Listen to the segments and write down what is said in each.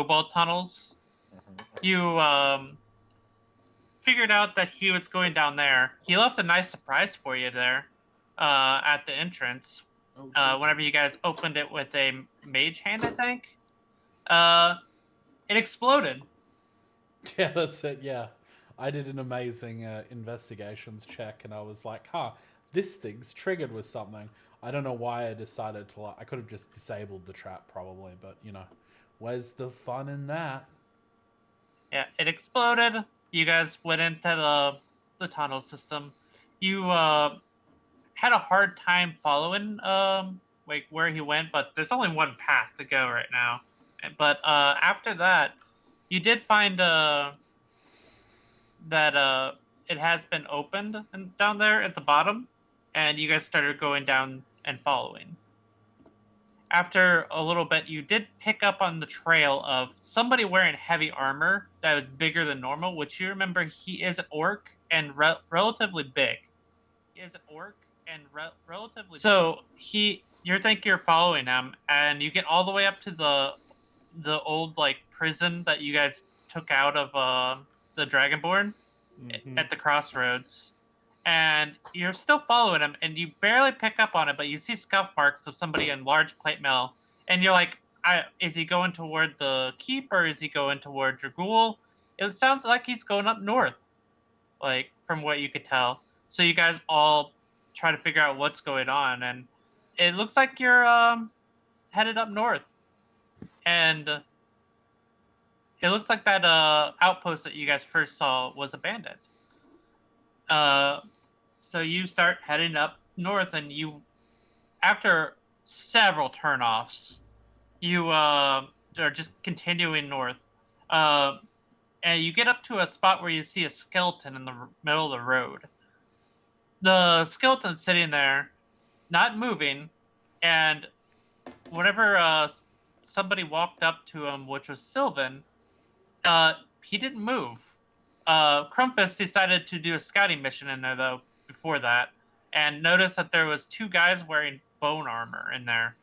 cobalt tunnels. You figured out that he was going down there. He left a nice surprise for you there at the entrance. Whenever you guys opened it with a mage hand, I think, it exploded. Yeah, that's it. Yeah, I did an amazing investigations check, and I was like, "Huh, this thing's triggered with something." I don't know why I decided to. I could have just disabled the trap, probably, but where's the fun in that? Yeah, it exploded. You guys went into the tunnel system. You had a hard time following like where he went, but there's only one path to go right now. But after that, you did find that it has been opened down there at the bottom, and you guys started going down and following. After a little bit, you did pick up on the trail of somebody wearing heavy armor that was bigger than normal, which you remember he is an orc and relatively big. He is an orc and relatively so big. You think you're following him, and you get all the way up to the old like prison that you guys took out of the Dragonborn at the crossroads, and you're still following him, and you barely pick up on it, but you see scuff marks of somebody in large plate mail, and you're like, is he going toward the keep or is he going toward Dragul? It sounds like he's going up north, like from what you could tell. So you guys all try to figure out what's going on, and it looks like you're headed up north, and it looks like that outpost that you guys first saw was abandoned. So you start heading up north, and after several turnoffs, you are just continuing north. And you get up to a spot where you see a skeleton in the middle of the road. The skeleton's sitting there, not moving, and whenever somebody walked up to him, which was Sylvan, he didn't move. Krumfist decided to do a scouting mission in there, though, before that, and noticed that there was two guys wearing bone armor in there.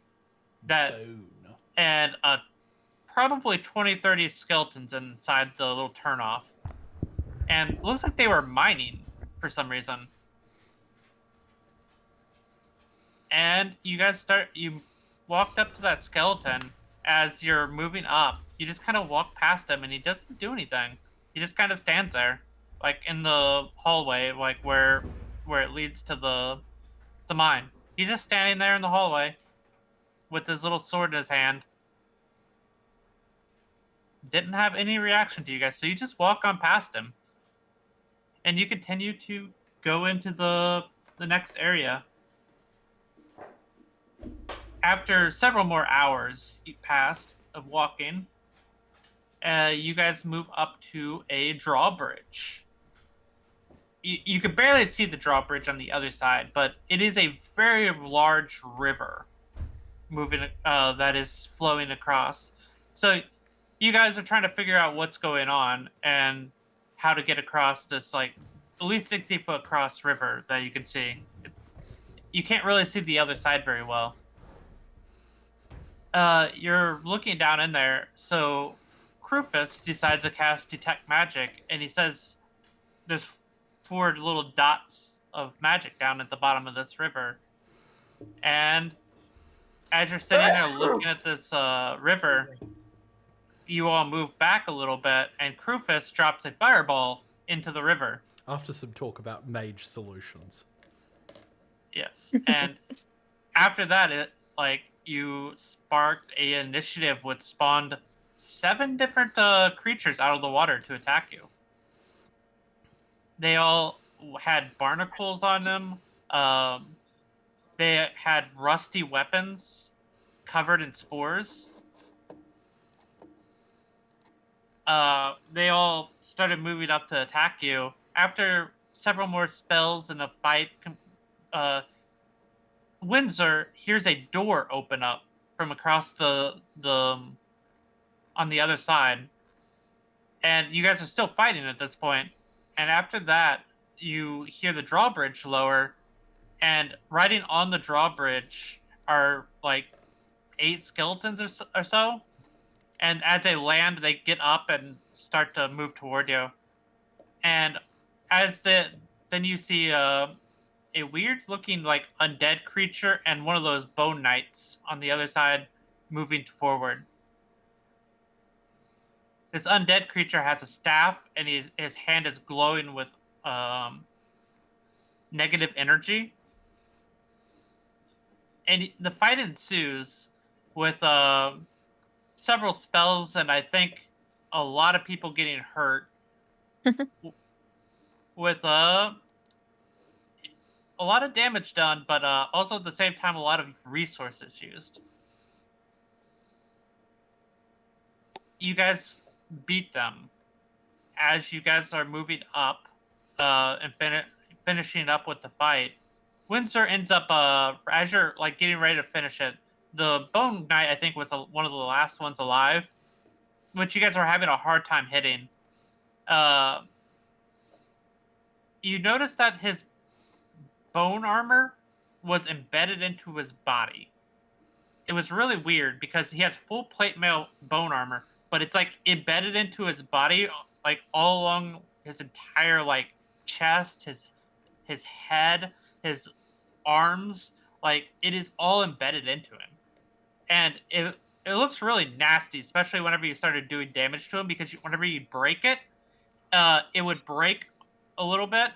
And probably 20-30 skeletons inside the little turnoff. And it looks like they were mining for some reason. And you walked up to that skeleton. As you're moving up, you just kind of walk past him, and he doesn't do anything. He just kind of stands there, like in the hallway, like where it leads to the mine. He's just standing there in the hallway with his little sword in his hand. Didn't have any reaction to you guys, so you just walk on past him. And you continue to go into the next area. After several more hours passed of walking, you guys move up to a drawbridge. You can barely see the drawbridge on the other side, but it is a very large river moving that is flowing across. So you guys are trying to figure out what's going on and how to get across this like at least 60-foot across river that you can see. You can't really see the other side very well. You're looking down in there, so Krufus decides to cast Detect Magic, and he says there's 4 little dots of magic down at the bottom of this river. And as you're sitting there looking at this river, you all move back a little bit, and Krufus drops a fireball into the river. After some talk about mage solutions. Yes, and after that, you sparked a initiative which spawned 7 different creatures out of the water to attack you. They all had barnacles on them. They had rusty weapons covered in spores. They all started moving up to attack you. After several more spells and a fight, Windsor hears a door open up from across the on the other side, and you guys are still fighting at this point. And after that, you hear the drawbridge lower, and riding on the drawbridge are like 8 skeletons or so. And as they land, they get up and start to move toward you. And then you see a weird looking like undead creature and one of those bone knights on the other side moving forward. This undead creature has a staff and his hand is glowing with negative energy. And the fight ensues with several spells and I think a lot of people getting hurt with a lot of damage done, but also at the same time a lot of resources used. You guys beat them. As you guys are moving up and finishing up with the fight, Windsor ends up as you're like getting ready to finish it. The Bone Knight I think was one of the last ones alive, which you guys are having a hard time hitting. You notice that his bone armor was embedded into his body. It was really weird because he has full plate mail bone armor, but it's like embedded into his body, like all along his entire like chest, his head, his arms, like it is all embedded into him, and it looks really nasty, especially whenever you started doing damage to him because whenever you break it, it would break a little bit,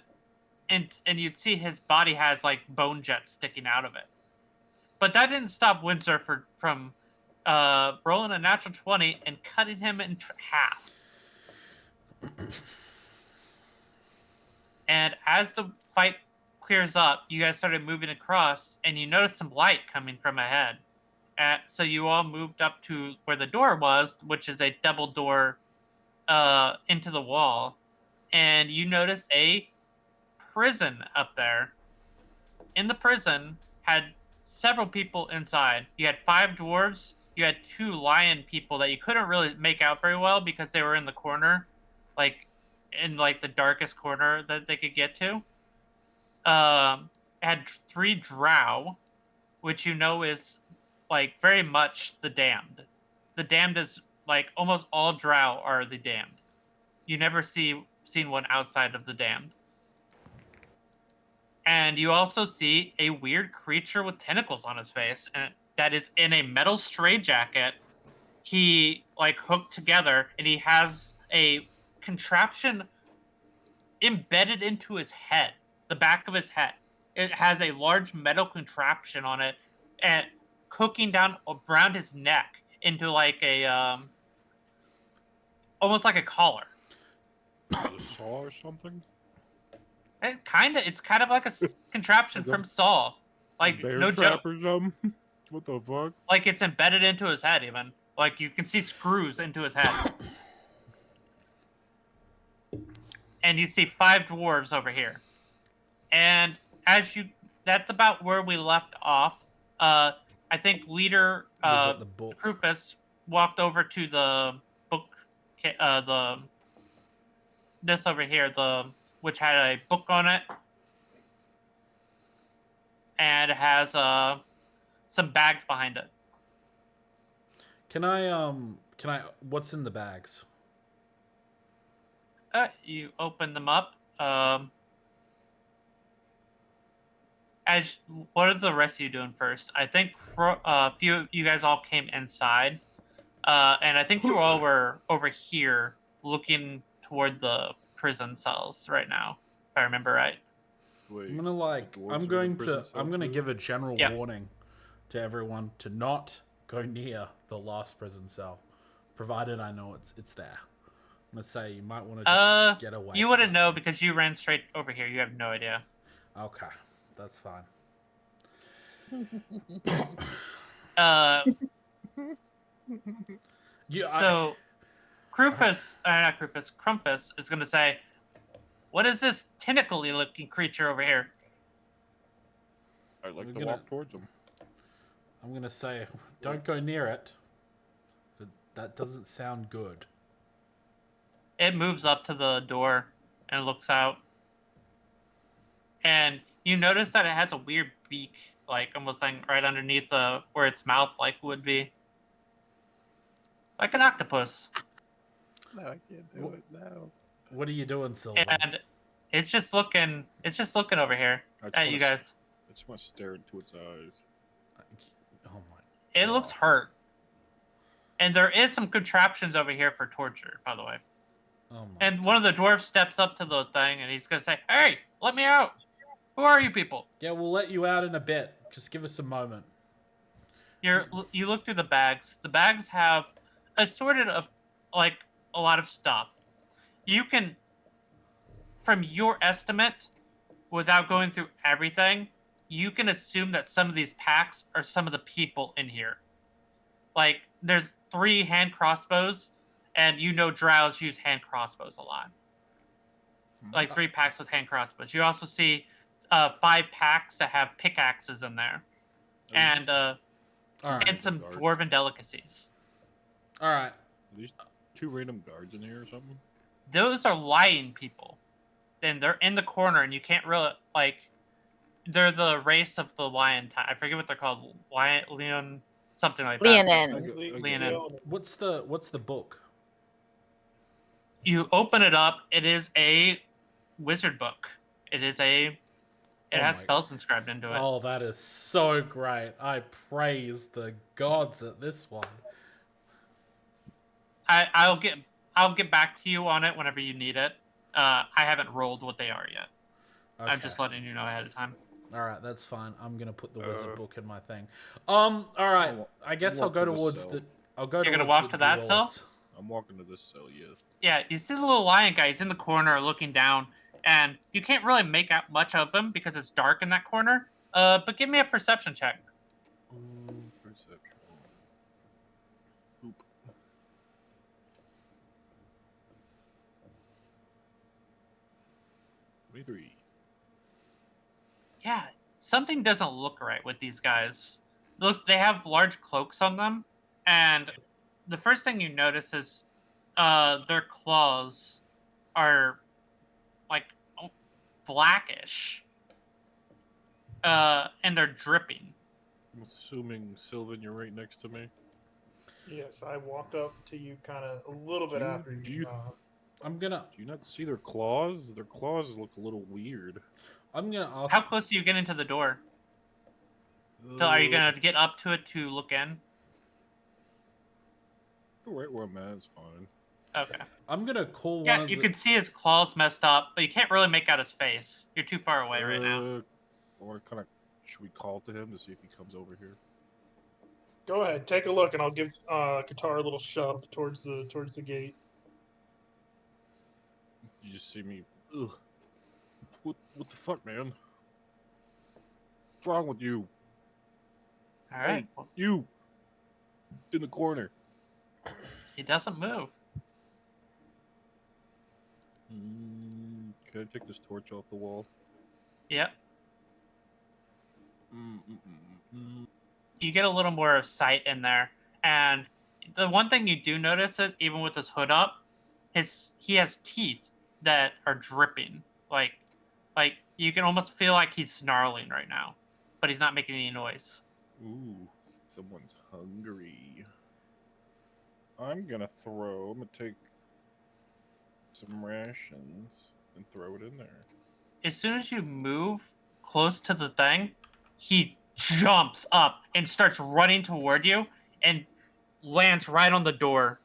and you'd see his body has like bone jets sticking out of it. But that didn't stop Windsor from rolling a natural 20 and cutting him in half. And as the fight clears up, you guys started moving across, and you noticed some light coming from ahead. So you all moved up to where the door was, which is a double door into the wall. And you noticed a prison up there. In the prison had several people inside. You had 5 dwarves. You had 2 lion people that you couldn't really make out very well because they were in the corner, like in like the darkest corner that they could get to. Had 3 drow, which you know is like very much the damned. The damned is like almost all drow are the damned. You never seen one outside of the damned. And you also see a weird creature with tentacles on his face, and that is in a metal straitjacket. He like hooked together, and he has a contraption embedded into his head, the back of his head. It has a large metal contraption on it, and hooking down around his neck into like a almost like a collar. A saw or something? It's kind of like a contraption from Saw, like Bear no trap joke. or something? What the fuck? Like it's embedded into his head, even like you can see screws into his head. And you see 5 dwarves over here, and that's about where we left off. I think leader Was it the book? Rufus walked over to the book, this over here, which had a book on it, and it has some bags behind it. Can I what's in the bags? You open them up. What are the rest of you doing first? I think a few of you guys all came inside, and I think you all were over here looking toward the prison cells right now, if I remember right. Wait, I'm gonna give a general warning to everyone to not go near the last prison cell, provided I know it's there. I'm gonna say you might want to just get away. You wouldn't know because you ran straight over here. You have no idea. Okay, that's fine. So, Crumpus is gonna say, "What is this tentacle-y looking creature over here?" I'd like to walk towards him. I'm gonna say, don't go near it. That doesn't sound good. It moves up to the door and looks out. And you notice that it has a weird beak, like almost like right underneath where its mouth like would be. like an octopus. No, I can't do it now. What are you doing, Sylvan? And it's just looking over here at you guys. I just want to stare into its eyes. Oh my. It looks hurt. And there is some contraptions over here for torture, by the way. Oh my. And one of the dwarves steps up to the thing and he's gonna say, "Hey, let me out! Who are you people?" Yeah, we'll let you out in a bit. Just give us a moment. You look through the bags. The bags have assorted of like a lot of stuff. You can, from your estimate, without going through everything, you can assume that some of these packs are some of the people in here. Like, there's 3 hand crossbows, and you know drows use hand crossbows a lot. Like 3 packs with hand crossbows. You also see 5 packs that have pickaxes in there, and some dwarven delicacies. All right. Are these 2 random guards in here or something? Those are lion people, and they're in the corner, and you can't really like. They're the race of the lion type. I forget what they're called. Leon, something like that. Leonin. What's the book? You open it up. It is a wizard book. It has spells inscribed into it. Oh, that is so great. I praise the gods at this one. I'll get back to you on it whenever you need it. I haven't rolled what they are yet. Okay. I'm just letting you know ahead of time. All right, that's fine. I'm gonna put the wizard book in my thing. All right. I guess I'll go towards the. I'll go. You're gonna walk to that cell? I'm walking to this cell. Yes. Yeah, you see the little lion guy. He's in the corner looking down, and you can't really make out much of him because it's dark in that corner. But give me a perception check. Perception. Oop. $23. Yeah, something doesn't look right with these guys. They have large cloaks on them, and the first thing you notice is their claws are like blackish, and they're dripping. I'm assuming, Sylvan, you're right next to me. Yes, I walked up to you kind of a little bit after you. Do you not see their claws? Their claws look a little weird. I'm gonna ask. How close do you get into the door? So are you gonna get up to it to look in? Right where I'm at is fine. Okay. I'm gonna call one. Yeah, you can see his claws messed up, but you can't really make out his face. You're too far away right now. Or kind of, should we call to him to see if he comes over here? Go ahead, take a look, and I'll give Qatar a little shove towards the gate. You just see me. Ugh. What the fuck, man? What's wrong with you? All right. Hey, you in the corner. He doesn't move. Can I take this torch off the wall? Yep. You get a little more sight in there, and the one thing you do notice is even with his hood up, he has teeth that are dripping. Like you can almost feel like he's snarling right now, but he's not making any noise. Ooh, someone's hungry. I'm gonna take some rations and throw it in there. As soon as you move close to the thing, he jumps up and starts running toward you and lands right on the door.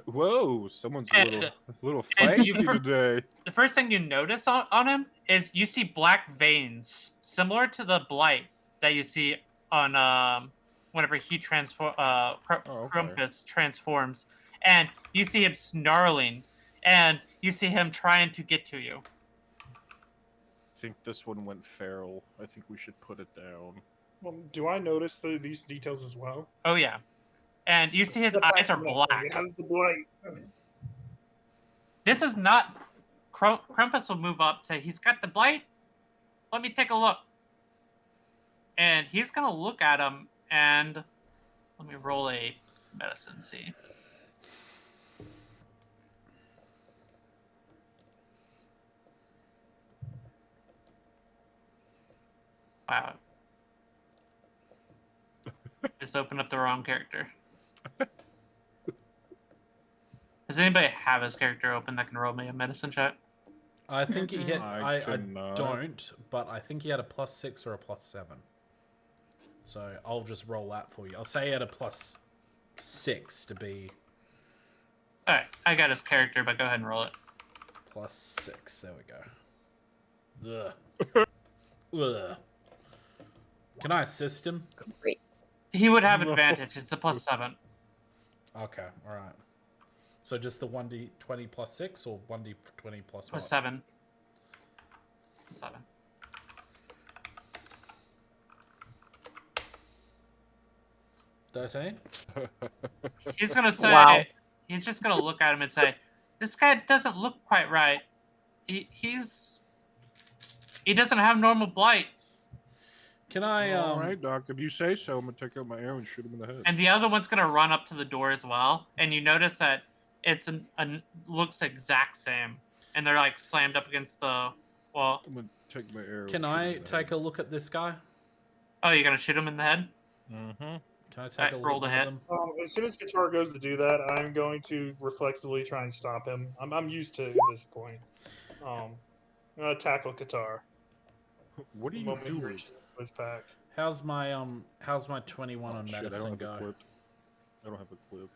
Whoa, someone's a little feisty today. The first thing you notice on him is you see black veins, similar to the blight that you see on whenever he Krampus transforms, and you see him snarling, and you see him trying to get to you. I think this one went feral. I think we should put it down. Well, do I notice these details as well? Oh yeah. And you see his eyes are black. How's the blight? This is not... Krampus will move up, say, he's got the blight? Let me take a look. And he's going to look at him, and... Let me roll a medicine, see. Wow. Just opened up the wrong character. Does anybody have his character open that can roll me a medicine check? I think he hit. I I cannot. don't, but I think he had a +6 or a +7. So I'll just roll that for you. I'll say he had a +6 to be Alright, I got his character, but go ahead and roll it. +6. There we go. Ugh. Ugh. Can I assist him? Great. He would have No. advantage. It's a +7. Okay, all right. So just the 1d20 +6 or 1d20 plus what? +7. 7. $13? He's gonna say. Wow. He's just gonna look at him and say, "This guy doesn't look quite right. He doesn't have normal blight." Can I All right, Doc. If you say so, I'm gonna take out my arrow and shoot him in the head. And the other one's gonna run up to the door as well, and you notice that it's looks exact same, and they're like slammed up against the wall. I'm gonna take my arrow. Can I take a look at this guy? Oh, you're gonna shoot him in the head? Mm-hmm. Can I take Alright, a look roll the at hit. him? As soon as Guitar goes to do that, I'm going to reflexively try and stop him. I'm used to this point. I'm gonna tackle Guitar. What are The you moment he doing? reaches into his pack. How's my 21 on Shit, I don't medicine have go? a clip. I don't have a clip.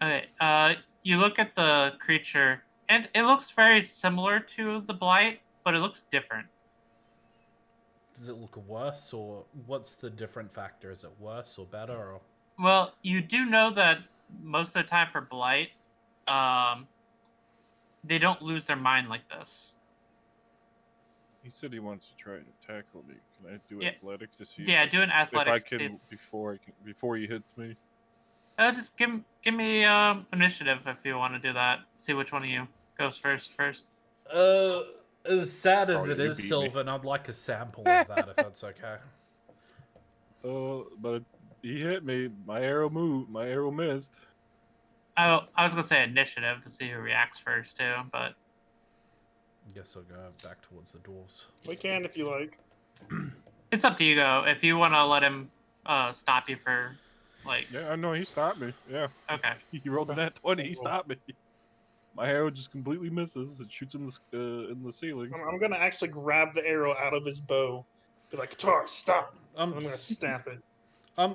Okay. You look at the creature, and it looks very similar to the blight, but it looks different. Does it look worse, or what's the different factor? Is it worse or better? Or Well, you do know that most of the time for blight, they don't lose their mind like this. He said he wants to try to tackle me. Can I do Yeah. athletics to see? Yeah, if do an athletics. If I can before he hits me. Just give me initiative if you want to do that. See which one of you goes first. as sad as Oh, it you is, beat me. Sylvan, I'd like a sample of that if that's okay. But he hit me. My arrow moved. My arrow missed. I was gonna say initiative to see who reacts first too, but I guess I'll go back towards the dwarves. We can if you like. it's up to you. Go if you want to let him stop you for like. Yeah, I know. He stopped me. Yeah. Okay. He rolled a nat 20. He stopped me. My arrow just completely misses. It shoots in the ceiling. I'm gonna actually grab the arrow out of his bow. Be like, Guitar, stop! I'm gonna stamp it.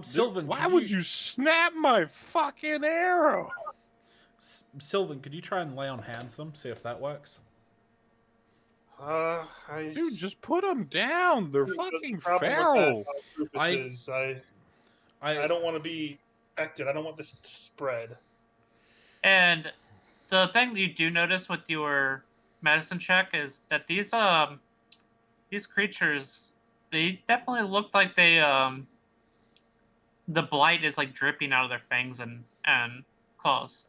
Sylvan, Why could would you snap my fucking arrow? Sylvan, could you try and lay on hands them, see if that works? Dude, just put them down. They're The fucking problem with feral. that, Rufus, I- is I don't want to be affected. I don't want this to spread. And the thing that you do notice with your medicine check is that these creatures, they definitely look like they the blight is like dripping out of their fangs and claws.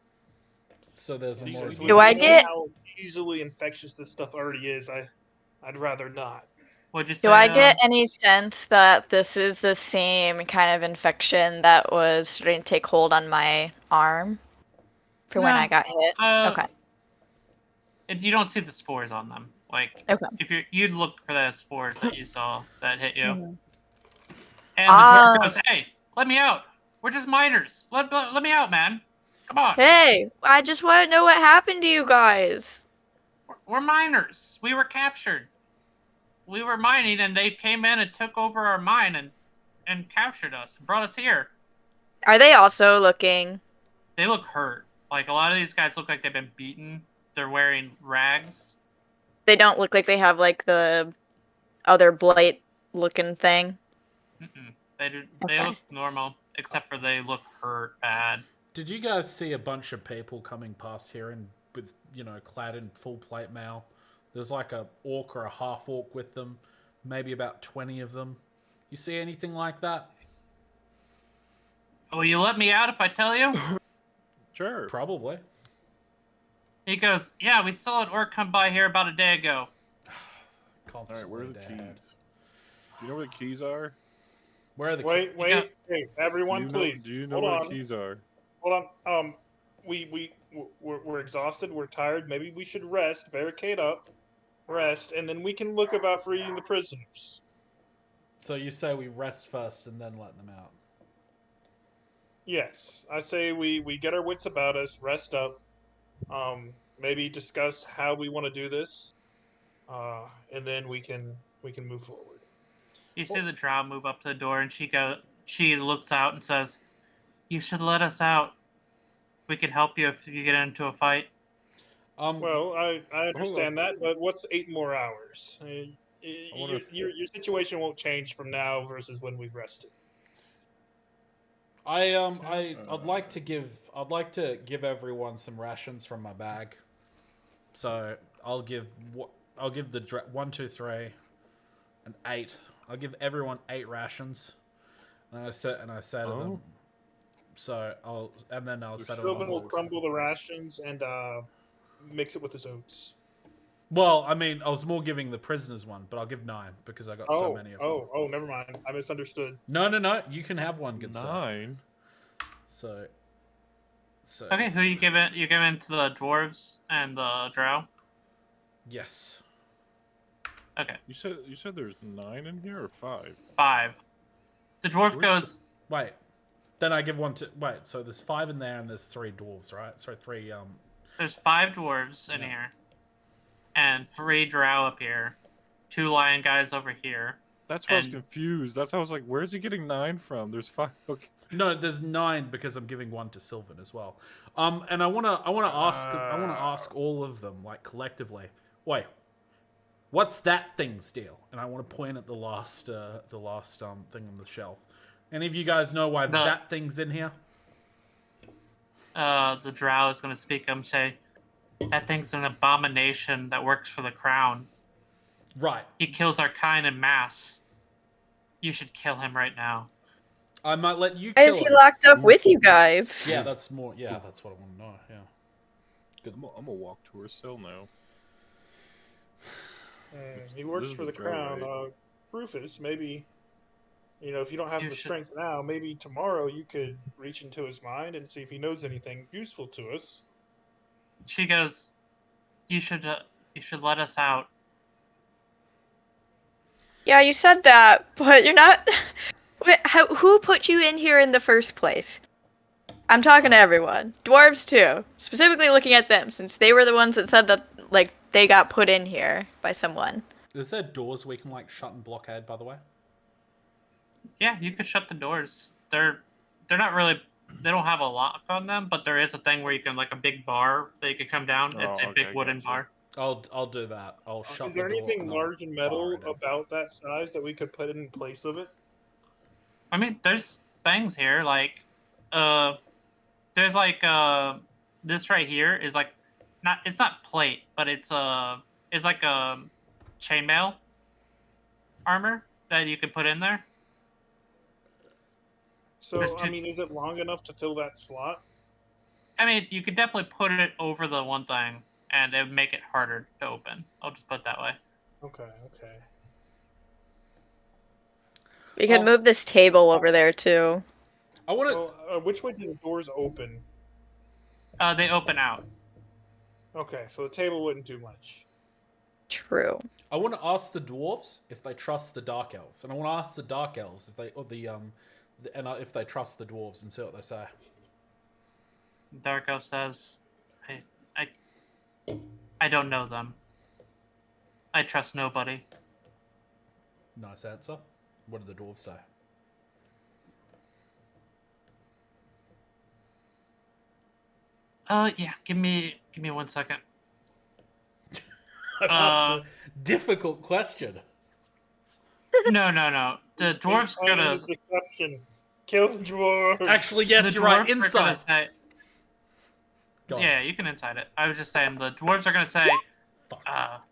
So there's a more. Do I get- how easily infectious this stuff already is? I'd rather not. What'd you say? Do I get any sense that this is the same kind of infection that was starting to take hold on my arm for when No. I got hit? Okay. You don't see the spores on them. Like Okay. if you'd look for the spores that you saw that hit you. Mhm. And the Ah. dwarf goes, "Hey, let me out. We're just miners. Let me out, man. Come on. Hey, I just want to know what happened to you guys. We're miners. We were captured. We were mining, and they came in and took over our mine and captured us and brought us here. Are they also looking? They look hurt. Like, a lot of these guys look like they've been beaten. They're wearing rags. They don't look like they have like the other blight looking thing. Mm-mm. They Okay. look normal, except for they look hurt bad. Did you guys see a bunch of people coming past here and with, clad in full plate mail? There's like a orc or a half orc with them, maybe about 20 of them. You see anything like that? Will you let me out if I tell you? Sure. Probably. He goes, "Yeah, we saw an orc come by here about a day ago." All right, Constantly where are the dead. keys? Do you know where the keys are? Where are the Wait, got- hey, everyone, please. Do you know Hold where on. the keys are? Hold on. We're exhausted. We're tired. Maybe we should rest. Barricade up, rest, and then we can look about freeing the prisoners. So you say we rest first and then let them out? Yes, I say we get our wits about us, rest up, maybe discuss how we want to do this, and then we can move forward. You see the drow move up to the door, and she looks out and says, "You should let us out. We can help you if you get into a fight." Well, I on. understand that, but what's 8 more hours? wonder Your situation won't change from now versus when we've rested. I'd like to give everyone some rations from my bag. So I'll give the 1, 2, 3, and 8. I'll give everyone 8 rations, and I say to them. So I'll say to them. Sylvan will crumble the rations and mix it with his oats. Well, I mean, I was more giving the prisoners one, but I'll give 9 because I got so many of them. Oh, never mind. I misunderstood. No. You can have one, good sir. 9. So. Okay, who you give it? You give it to the dwarves and the drow. Yes. Okay. You said there's 9 in here or 5? 5. The dwarf goes. Wait. Then I give one to. Wait. So there's 5 in there, and there's 3 dwarves, right? Sorry, 3. There's 5 dwarves in here, and 3 drow up here, 2 lion guys over here. That's why I was confused. That's why I was like, where's he getting 9 from? There's 5. Okay. No, there's 9 because I'm giving 1 to Sylvan as well. And I wanna ask all of them like collectively. Wait, what's that thing's deal? And I want to point at the last thing on the shelf. Any of you guys know why that thing's in here? The drow is going to speak up and say, "That thing's an abomination that works for the crown. Right. He kills our kind in mass. You should kill him right now." I might let you Why kill is he him. locked up with you guys? Yeah, that's more. Yeah, that's what I want to know. Yeah. Good. I'm gonna walk to her cell now. He works This for is the the drow, crown. right? Rufus, maybe, if you don't have the strength now, maybe tomorrow you could reach into his mind and see if he knows anything useful to us. She goes, you should let us out." Yeah, you said that, but you're not. Who put you in here in the first place? I'm talking to everyone. Dwarves too. Specifically looking at them, since they were the ones that said that, like, they got put in here by someone. Is there doors we can like shut and blockade? By the way. Yeah, you could shut the doors. They're not really. They don't have a lock on them, but there is a thing where you can, like a big bar that you can come down. It's a big wooden bar. I'll do that. I'll shut the door. Is there anything and large and metal bar it in. about that size that we could put in place of it? I mean, there's things here like, there's like this right here is like, it's not plate, but it's like a chainmail armor that you could put in there. So, I mean, is it long enough to fill that slot? I mean, you could definitely put it over the one thing, and it would make it harder to open. I'll just put it that way. Okay. We could move this table over there too. I want to. Well, which way do the doors open? They open out. Okay, so the table wouldn't do much. True. I want to ask the dwarves if they trust the dark elves, and I want to ask the dark elves if they if they trust the dwarves and see what they say. Dark Elf says, I don't know them. I trust nobody." Nice answer. What did the dwarves say? Yeah. Give me 1 second. I've asked a difficult question. No. The dwarves He's gonna. his deception. Kill the dwarves. Actually, yes, The you're right. dwarves are gonna Inside. say- Go on. Yeah, you can inside it. I was just saying the dwarves are gonna say, Fuck.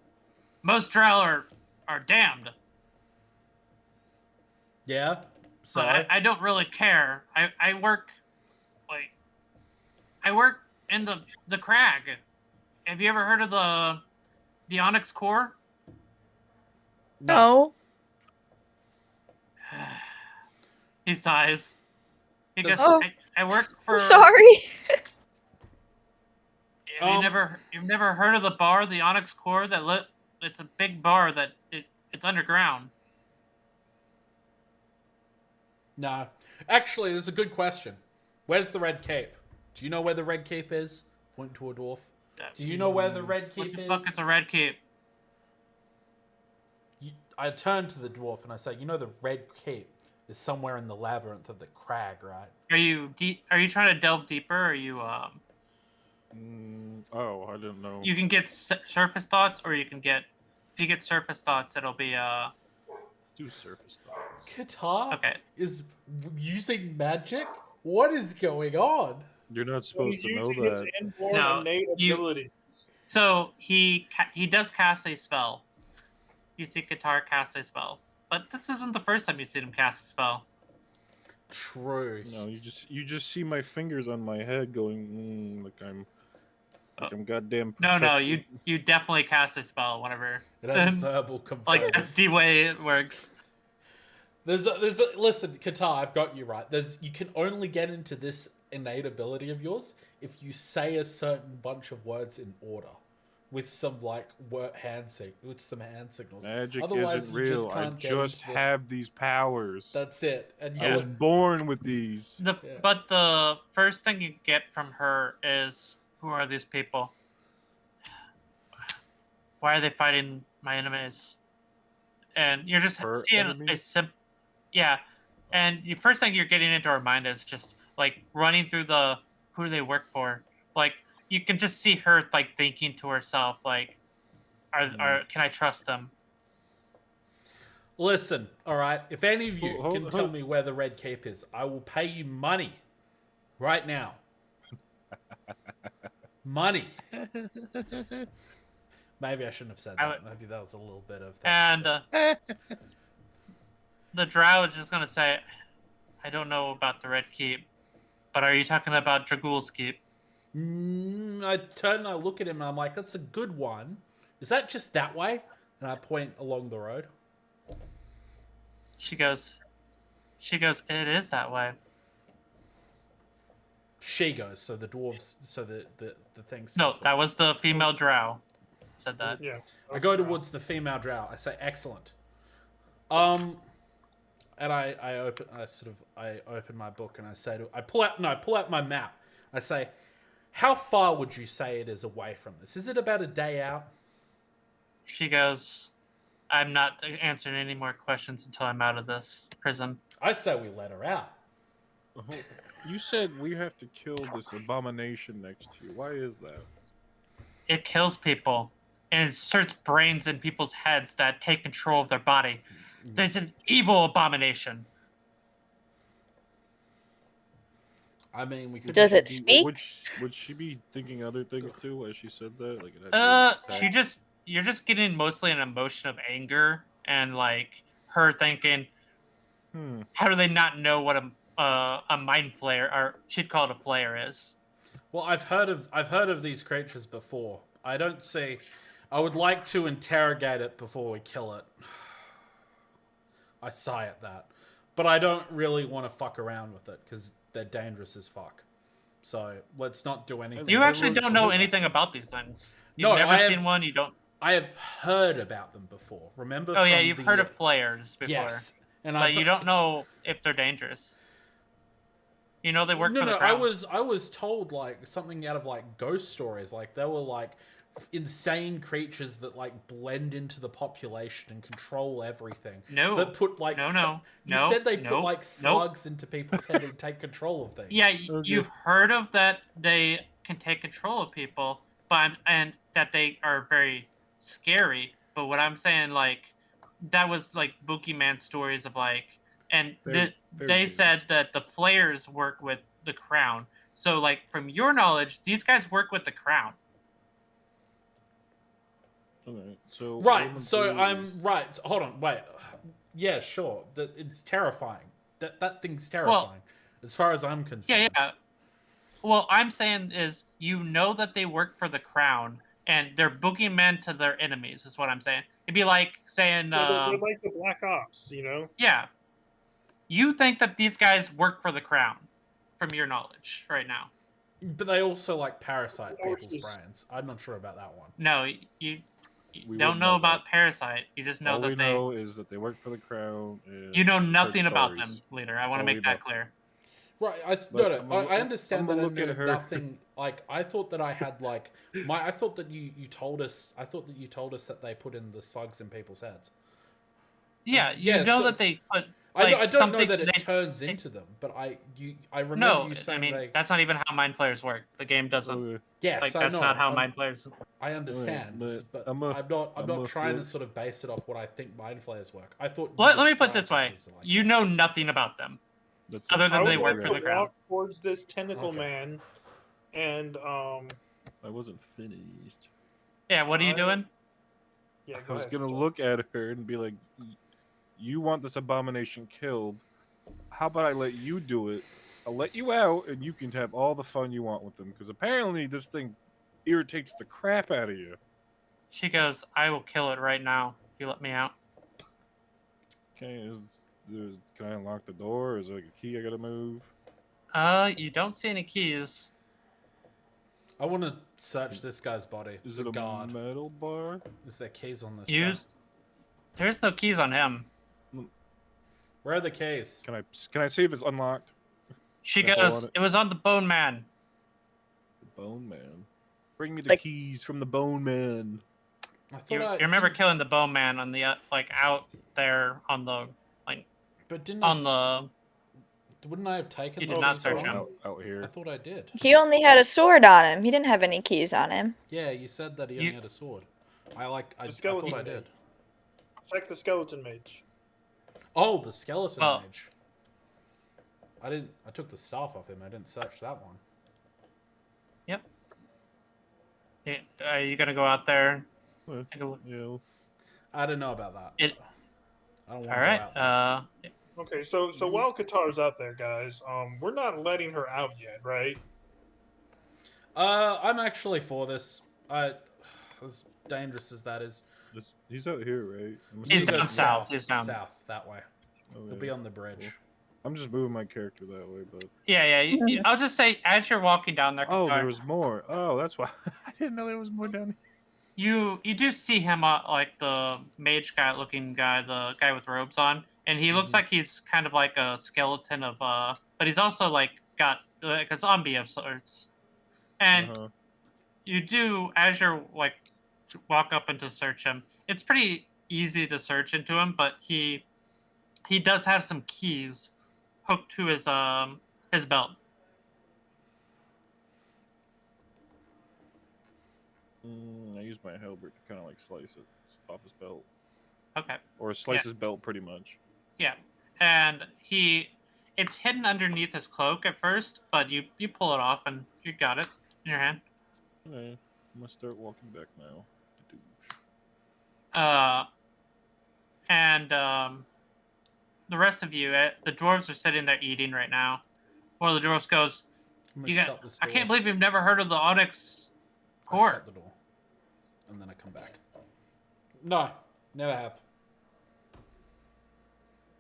most drow are damned. Yeah. So But I don't really care. I work in the crag. Have you ever heard of the Onyx Core? No. He sighs. He goes, Oh. I work for. I'm sorry. Have you've never heard of the bar, the Onyx Core? It's a big bar that it's underground. no. Actually, there's a good question. Where's the red cape? Do you know where the red cape is? Point to a dwarf. Do you know where the red What cape the is? fuck is a red cape? I turn to the dwarf and I say, you know the red cape is somewhere in the labyrinth of the crag, right? Are you trying to delve deeper? Or are you Oh, I didn't know. You can get surface thoughts, or you can get, if you get surface thoughts, it'll be Do surface thoughts. Qatar okay. is using magic? What is going on? You're not Well, supposed he's to know using that. his inborn No, innate you- abilities. So he does cast a spell. You see Qatar cast a spell, but this isn't the first time you've seen him cast a spell. True. No, you just see my fingers on my head going like I'm goddamn. No, Professor. you definitely cast a spell whenever. It has verbal components. Like that's the way it works. Listen, Qatar, I've got you right. You can only get into this innate ability of yours if you say a certain bunch of words in order, with some hand signals. Magic Otherwise, isn't you just real. I can't get just into the- have these powers. That's it. And I was born with these. Yeah. But the first thing you get from her is, who are these people? Why are they fighting my enemies? And you're just Her seeing enemies? yeah. And the first thing you're getting into her mind is just like running through the who do they work for? Like you can just see her like thinking to herself like, are can I trust them? Listen, all right. If any of you Hold- can hold- tell me where the red cape is, I will pay you money right now. Money. Maybe I shouldn't have said I that. Maybe that was a little bit of. And the drow is just gonna say, I don't know about the red keep, but are you talking about Dragul's keep? I turn and I look at him and I'm like, that's a good one. Is that just that way? And I point along the road. She goes, it is that way. She goes, so the dwarves, so the thing says No, it. that was the female drow. Said that. Yeah. I go towards the female drow. I say, excellent. And I open my book and I say I pull out my map. I say, how far would you say it is away from this? Is it about a day out? She goes, I'm not answering any more questions until I'm out of this prison. I say we let her out. You said we have to kill this abomination next to you. Why is that? It kills people and inserts brains in people's heads that take control of their body. There's an evil abomination. I mean, we could. Does it be- speak? Would she be thinking other things too as she said that? Like it had to be You're just getting mostly an emotion of anger and like her thinking, how do they not know what a mind flare, or she'd call it a flare, is? Well, I've heard of these creatures before. I don't see. I would like to interrogate it before we kill it. I sigh at that, but I don't really want to fuck around with it because they're dangerous as fuck. So let's not do anything. You actually rude don't to know us. anything about these things. You've No, never I seen have- one. You don't. I have heard about them before. Remember? Oh yeah, from you've the- heard of flares before, Yes, and but you don't know if they're dangerous. You know they work for the I crown. was told like something out of like ghost stories. Like they were like insane creatures that like blend into the population and control everything. No. That put like You said they put like slugs into people's head and take control of things. Yeah, Okay. you've heard of that. They can take control of people, but and that they are very scary. But what I'm saying, like, that was like boogeyman stories of like, and Very they good. said that the flares work with the crown. So, like, from your knowledge, these guys work with the crown. Okay, so what I'm Right. gonna So do I'm is- right. Hold on. Wait. Yeah. Sure. It's terrifying. That thing's terrifying. As far as I'm concerned. Yeah. Well, I'm saying is you know that they work for the crown and they're boogeymen to their enemies. Is what I'm saying. It'd be like saying, They're like the Black Ops, you know? yeah. You think that these guys work for the crown, from your knowledge right now. But they also like parasite people's Horses. brains. I'm not sure about that one. No, you We don't wouldn't know know about that. Parasite. You just know All we that they. know is that they work for the crown. And You know heard nothing about them, stories. leader. I want all to we make that know. clear. Right, But I understand I'ma that I look at knew her. nothing. Like, I thought that I had like I thought that you told us. I thought that you told us that they put in the slugs in people's heads. Yeah, you yeah, know so- that they put I like don't know something that it they turns into them, but I remember no. you I saying mean, they. that's not even how mind flayers work. The game doesn't Okay. Yes, like I that's know. not how mind flayers. I understand, but but I'm I'm not I'ma trying to look- sort of base it off what I think mind flayers work. I thought. Let me put it this way: Like, you know nothing about them. That's Other it. than I they would work like for to the crown. walk towards this tentacle Okay. man, and I wasn't finished. Yeah, what are you I- doing? yeah. I Go was ahead, gonna Joel. look at her and be like, "You want this abomination killed? How about I let you do it? I'll let you out, and you can have all the fun you want with them. Because apparently this thing irritates the crap out of you." She goes, "I will kill it right now if you let me out." Okay, can I unlock the door? Is there like a key I gotta move? You don't see any keys. I want to search this guy's body. Is The it a guard. metal bar? Is there keys on this You, guy? there's no keys on him. Where are the keys? Can I see if it's unlocked? She That's all goes, on it. "It was on the Bone Man." The Bone Man. Bring me the Like- keys from the Bone Man. I thought You remember didn't- killing the Bone Man on the like out there on the but didn't on the. Wouldn't I have taken You the did not keys search from him. Out here. I thought I did. He only had a sword on him. He didn't have any keys on him. Yeah, you said that he You- only had a sword. I thought I skeleton did. Check the skeleton mage. Oh, the skeleton Well- mage. I didn't. I took the staff off him. I didn't search that one. Are you gonna go out there? Well, Take a look? Yeah. I don't know about that. It- I don't want All to right. go out there. Okay, so while Qatar's out there, guys, we're not letting her out yet, right? I'm actually for this. As dangerous as that is. He's out here, right? He's You down go south. He's down. south that way. He'll be on the bridge. I'm just moving my character that way, but Yeah. I'll just say as you're walking down there, oh, Qatar, there was more. Oh, that's why I didn't know there was more down you do see him like the mage guy looking guy, the guy with robes on, and he looks Mhm. like he's kind of like a skeleton of but he's also like got like a zombie of sorts. And Uh-huh. you do as you're like walk up and to search him. It's pretty easy to search into him, but he does have some keys hooked to his belt. I use my halberd to kind of like slice it off his belt, Okay. or slice his belt pretty much. Yeah, and it's hidden underneath his cloak at first, but you pull it off and you got it in your hand. Okay, I'm gonna start walking back now. And the rest of you, the dwarves are sitting there eating right now. One of the dwarves goes, I'm gonna "You shut got? this I door. can't believe you've never heard of the Onyx I Court." shut the door. And then I come back. No, never have.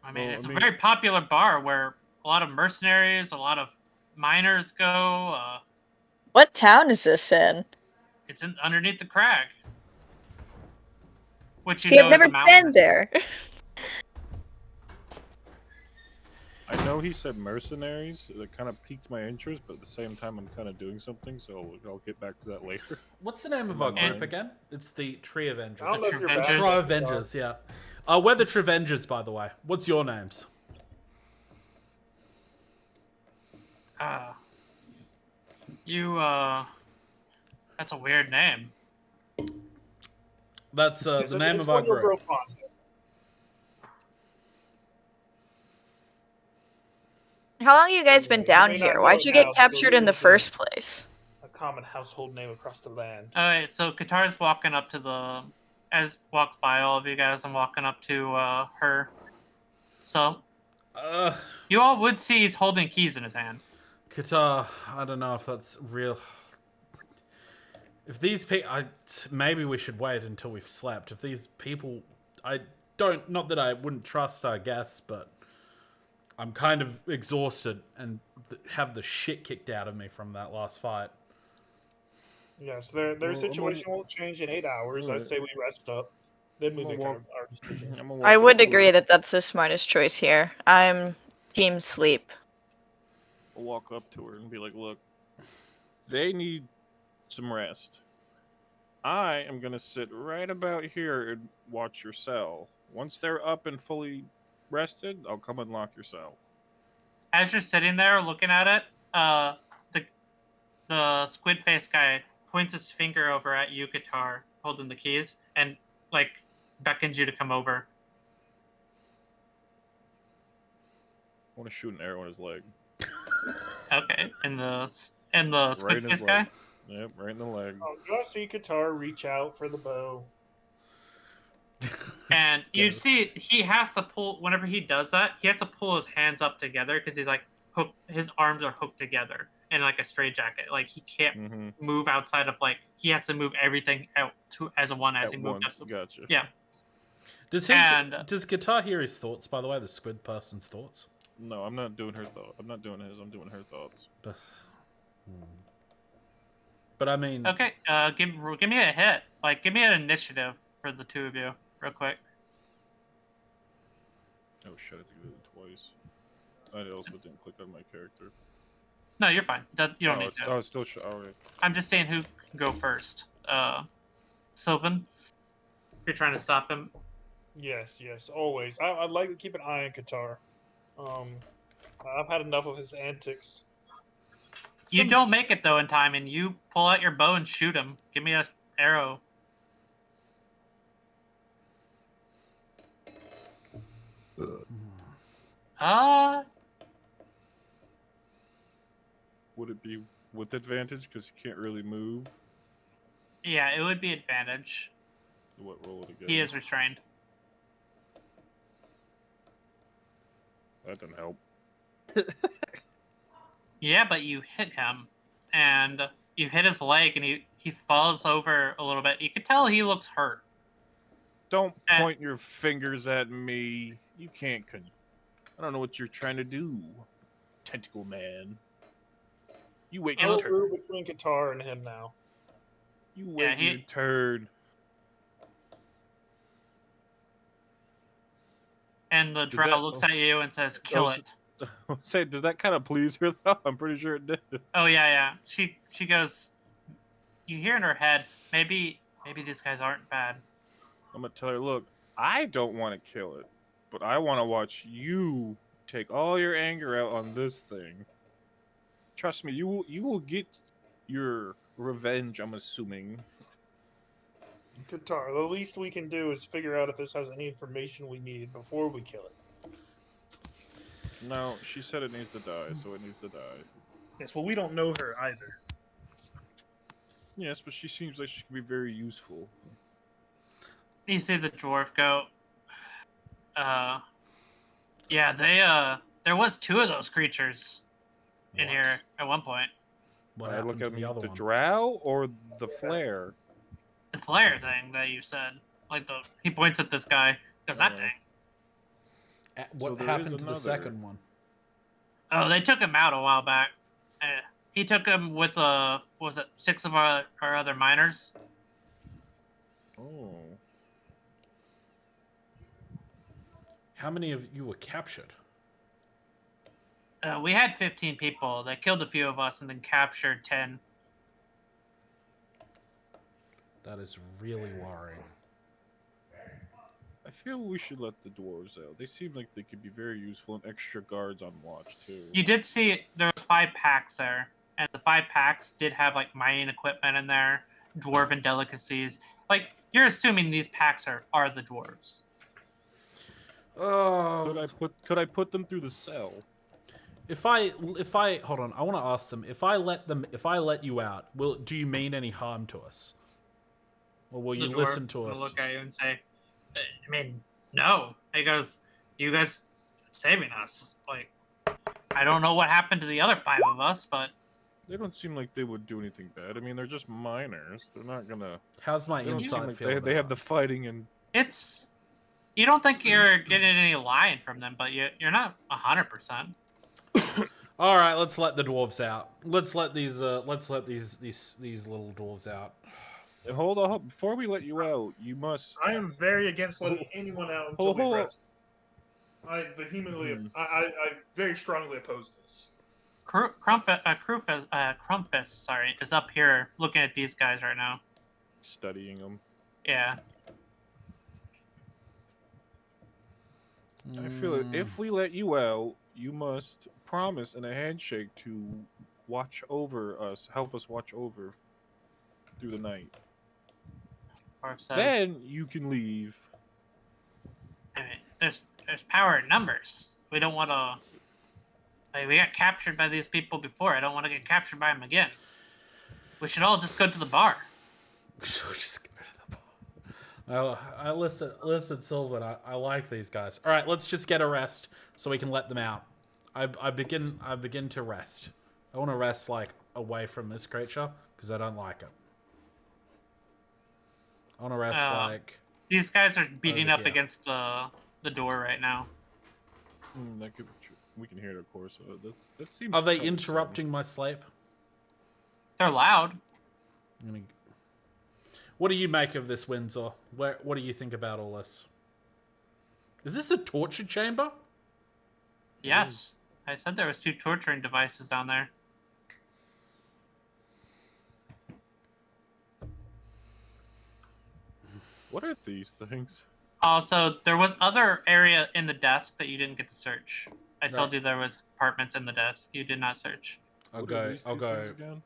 I mean, Well, it's I a mean- very popular bar where a lot of mercenaries, a lot of miners go. What town is this in? It's underneath the crag, which you See, know I've never is a mountain. been there. I know he said mercenaries. That kind of piqued my interest, but at the same time, I'm kind of doing something, so I'll get back to that later. What's the name of My our group mind. again? It's the Tree Avengers. I don't know if you're Avengers. back. Tri Avengers, yeah. We're the Trevengers, by the way. What's your names? That's a weird name. That's the It's- name it's of our one you'll grow group. fond of. How long you guys been You down may not here? know Why'd it you now, get but captured in the it's a- first place? A common household name across the land. Alright, so Qatar's walking up to walks by all of you guys and walking up to her. So you all would see he's holding keys in his hand. Qatar, I don't know if that's real. If these people, maybe we should wait until we've slept. If these people, not that I wouldn't trust our guests, but I'm kind of exhausted and have the shit kicked out of me from that last fight. Yes, their Well, I'm situation won't change in 8 hours. I Alright. say we rest up, then we I'm make gonna our decision. I'm gonna I walk would over- agree that that's the smartest choice here. I'm team sleep. I'll walk up to her and be like, look, they need some rest. I am going to sit right about here and watch your cell. Once they're up and fully rested, I'll come and lock your cell. As you're sitting there looking at it, the squid face guy points his finger over at you, Qatar, holding the keys, and like beckons you to come over. I want to shoot an arrow in his leg. Okay, and the Right squid in face his guy. leg. Yep, right in the leg. You want to see Qatar reach out for the bow. And you Go. see he has to pull, whenever he does that, he has to pull his hands up together because he's like hooked, his arms are hooked together in like a straitjacket. Like he can't Mm-hmm. move outside of like, he has to move everything out to as a one as At he moves once, up. gotcha. Yeah. Does Guitar hear his thoughts, by the way, the squid person's thoughts? No, I'm not doing her thought. I'm not doing his. I'm doing her thoughts. But I mean, Okay, give me a hit. Like, give me an initiative for the two of you, real quick. Oh shit! I think I did it twice. I also didn't click on my character. No, you're fine. You don't need it's, to. oh, it's still. Alright. I'm just saying who can go first. Sylvan, you're trying to stop him. Yes, always. I'd like to keep an eye on Qatar. I've had enough of his antics. You don't make it though in time, and you pull out your bow and shoot him. Give me an arrow. Would it be with advantage because you can't really move? Yeah, it would be advantage. What roll it again? He is restrained. That didn't help. Yeah, but you hit him, and you hit his leg, and he falls over a little bit. You can tell he looks hurt. Don't point your fingers at me. You can't. I don't know what you're trying to do, tentacle man. You wait your No turn. rule between Qatar and him now. You wait your turn. And the drow looks at you and says, "Kill it." Say, did that kind of please her though? I'm pretty sure it did. Oh yeah. She goes. You hear in her head, maybe these guys aren't bad. I'm gonna tell her, look, I don't want to kill it, but I want to watch you take all your anger out on this thing. Trust me, you will get your revenge. I'm assuming. Qatar, the least we can do is figure out if this has any information we need before we kill it. No, she said it needs to die, so it needs to die. Yes, well, we don't know her either. Yes, but she seems like she can be very useful. You see the dwarf go. Yeah, there was two of those creatures in What? here at one point. What I happened look to at the other the one? drow or the flare. The flare thing that you said, like he points at this guy. Goes that thing. What there happened is to the another. second one? Oh, they took him out a while back. He took him with what was it 6 of our other miners? Oh. How many of you were captured? We had 15 people. They killed a few of us and then captured 10. That is really worrying. I feel we should let the dwarves out. They seem like they could be very useful and extra guards on watch too. You did see there was 5 packs there, and the 5 packs did have like mining equipment in there, dwarven delicacies. Like you're assuming these packs are the dwarves. Oh. Could I put them through the cell? If I hold on, I want to ask them. If I let you out, do you mean any harm to us? Or will you The listen dwarf's to gonna us? Look at you and say, I mean, no. He goes, you guys saving us. Like, I don't know what happened to the other 5 of us, but They don't seem like they would do anything bad. I mean, they're just miners. They're not gonna. How's my They don't seem insight like feel? they have the fighting and. it's. You don't think you're getting any lying from them, but you're not 100%. All right, let's let the dwarves out. Let's let these little dwarves out. Hold on, before we let you out, you must. I am very against letting anyone out until Hold they on. rest. I vehemently, I very strongly oppose this. Crumpus, sorry, is up here looking at these guys right now. Studying them. Yeah. I feel it. If we let you out, you must promise in a handshake to watch over us, help us watch over through the night. Dwarf says, Then you can leave. I mean, there's power in numbers. We don't want to. Like, we got captured by these people before. I don't want to get captured by them again. We should all just go to the bar. Just go to the bar. I listen, Sylvan. I like these guys. All right, let's just get a rest so we can let them out. I begin to rest. I want to rest like away from this creature because I don't like it. I want to rest like. These guys are beating Over up here. against the door right now. That could be true. We can hear it, of course. That seems. Are they troublesome. interrupting my sleep? They're loud. What do you make of this, Windsor? What do you think about all this? Is this a torture chamber? Yes. I said there was 2 torturing devices down there. What are these things? Also, there was other area in the desk that you didn't get to search. I told Right. you there was compartments in the desk. You did not search. I'll What are go. these I'll two things go. again?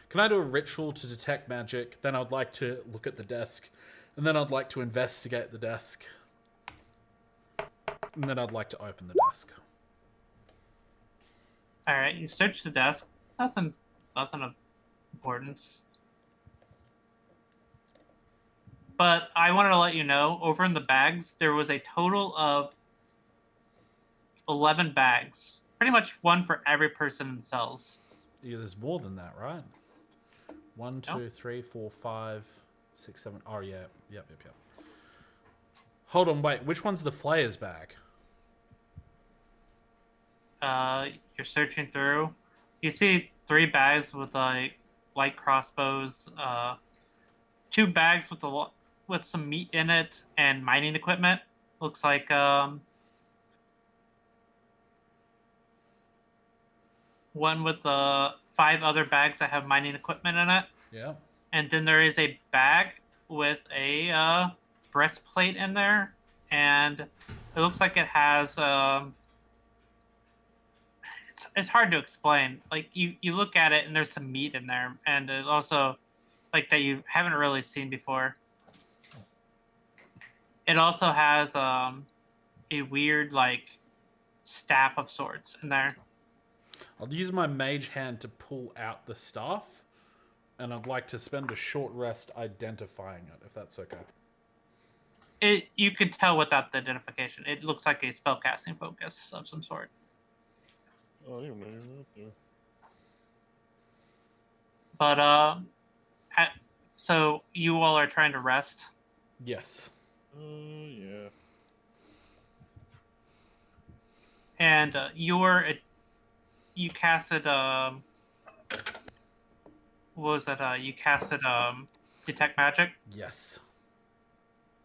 Can I do a ritual to detect magic? Then I'd like to look at the desk, and then I'd like to investigate the desk, and then I'd like to open the desk. All right, you search the desk. Nothing of importance. But I wanted to let you know, over in the bags, there was a total of 11 bags. Pretty much one for every person in cells. Yeah, there's more than that, right? 1, No. 2, 3, 4, 5, 6, 7. Oh yeah, yep. Hold on, wait. Which one's the Flayer's bag? You're searching through. You see 3 bags with like light crossbows. 2 bags with some meat in it and mining equipment. Looks like one with 5 other bags that have mining equipment in it. Yeah. And then there is a bag with a breastplate in there, and it looks like it has. It's hard to explain. Like you look at it and there's some meat in there, and it also like that you haven't really seen before. It also has a weird like staff of sorts in there. I'll use my mage hand to pull out the staff, and I'd like to spend a short rest identifying it, if that's okay. You could tell without the identification. It looks like a spellcasting focus of some sort. Oh, I don't know. You're up there. But so you all are trying to rest. Yes. Yeah. And you casted what was that? You casted detect magic. Yes.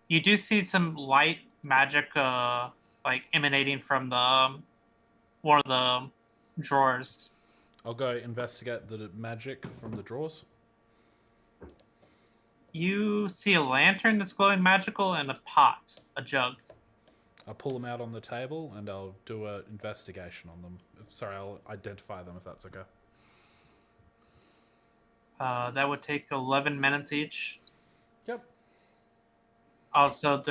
You do see some light magic like emanating from the one of the drawers. I'll go investigate the magic from the drawers. You see a lantern that's glowing magical and a pot, a jug. I'll pull them out on the table and I'll do an investigation on them. Sorry, I'll identify them if that's okay. That would take 11 minutes each. Yep. Also,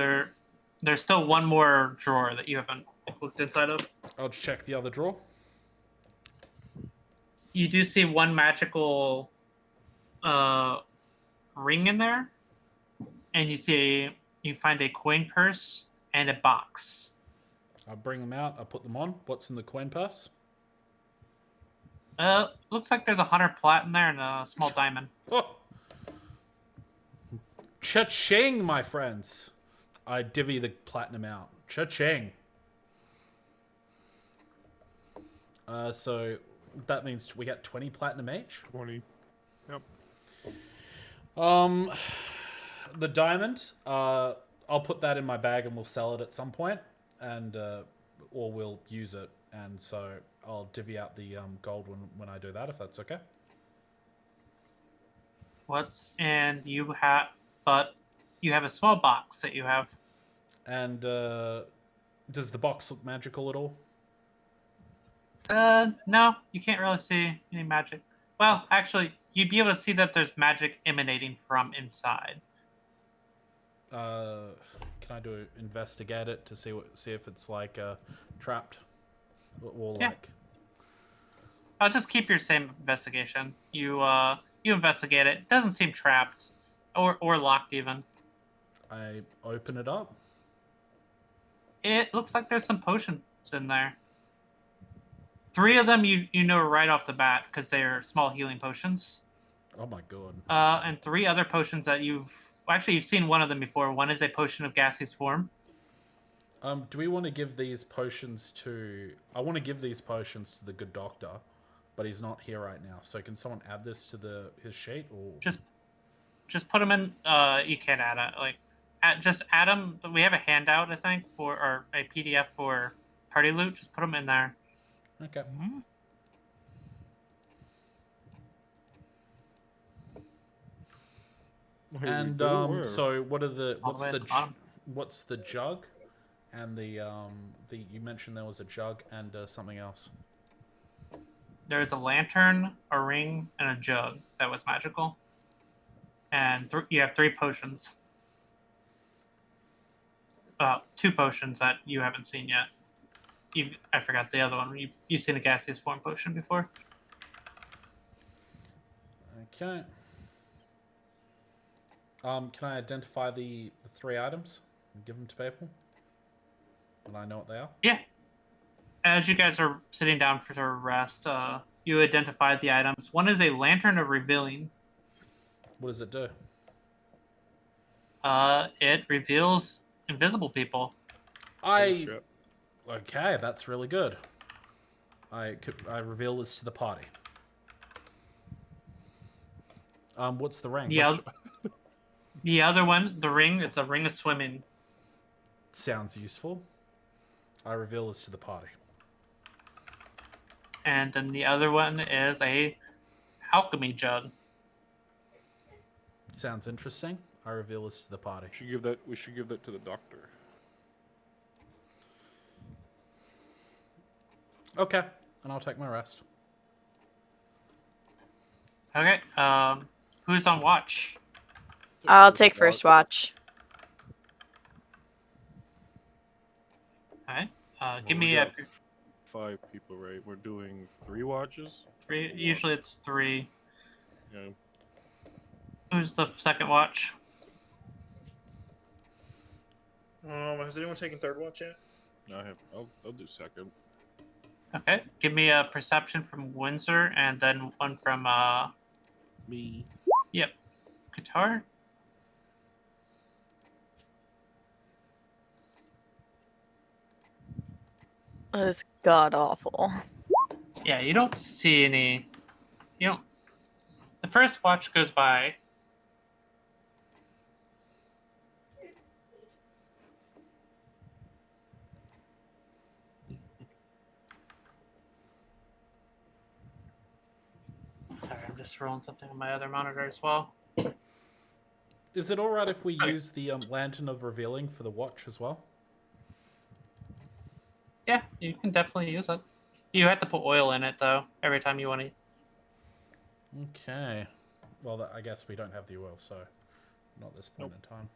there's still one more drawer that you haven't looked inside of. I'll just check the other drawer. You do see one magical ring in there, and you find a coin purse and a box. I'll bring them out. I'll put them on. What's in the coin purse? Looks like there's 100 plat in there and a small diamond. Oh. Cha-ching, my friends. I divvy the platinum out. Cha-ching. So that means we get 20 platinum each. 20. Yep. The diamond, I'll put that in my bag and we'll sell it at some point, and or we'll use it and so I'll divvy out the gold when I do that, if that's okay. And you have, but you have a small box that you have. And does the box look magical at all? No, you can't really see any magic. Well, actually, you'd be able to see that there's magic emanating from inside. Can I do investigate it to see if it's like trapped or Yeah. like? I'll just keep your same investigation. You investigate it. It doesn't seem trapped or locked even. I open it up. It looks like there's some potions in there. 3 of them you know right off the bat because they are small healing potions. Oh my god. And 3 other potions that you've seen one of them before. One is a potion of gaseous form. Do we want to give these potions to? I want to give these potions to the good doctor, but he's not here right now. So can someone add this to his sheet or Just put them in. You can't add it. Just add them. We have a handout, I think, or a PDF for party loot. Just put them in there. okay? And so what are the All the what's way at the the bottom. what's the jug, and the you mentioned there was a jug and something else. There's a lantern, a ring, and a jug that was magical. And you have 3 potions. 2 potions that you haven't seen yet. I forgot the other one. You've seen a gaseous form potion before. Okay. Can I identify the 3 items and give them to people? And I know what they are. Yeah. As you guys are sitting down for rest, you identified the items. One is a lantern of revealing. What does it do? It reveals invisible people. Okay, that's really good. I reveal this to the party. What's the ring? The other one, the ring, it's a ring of swimming. Sounds useful. I reveal this to the party. And then the other one is a alchemy jug. Sounds interesting. I reveal this to the party. We should give that to the doctor. Okay, and I'll take my rest. Okay. Who's on watch? I'll take first watch. All right. Well, Give we me a got 5 people, right? We're doing 3 watches. 3. Usually it's 3. Yeah. Who's the second watch? Has anyone taken third watch yet? I have. I'll do second. Okay. Give me a perception from Windsor and then one from Me. Yep. Qatar. That is god awful. Yeah, you don't see any. You don't. The first watch goes by. Sorry, I'm just rolling something on my other monitor as well. Is it alright if we use the lantern of revealing for the watch as well? Yeah, you can definitely use it. You have to put oil in it though every time you want to. Okay. Well, I guess we don't have the oil, so not at this point in time.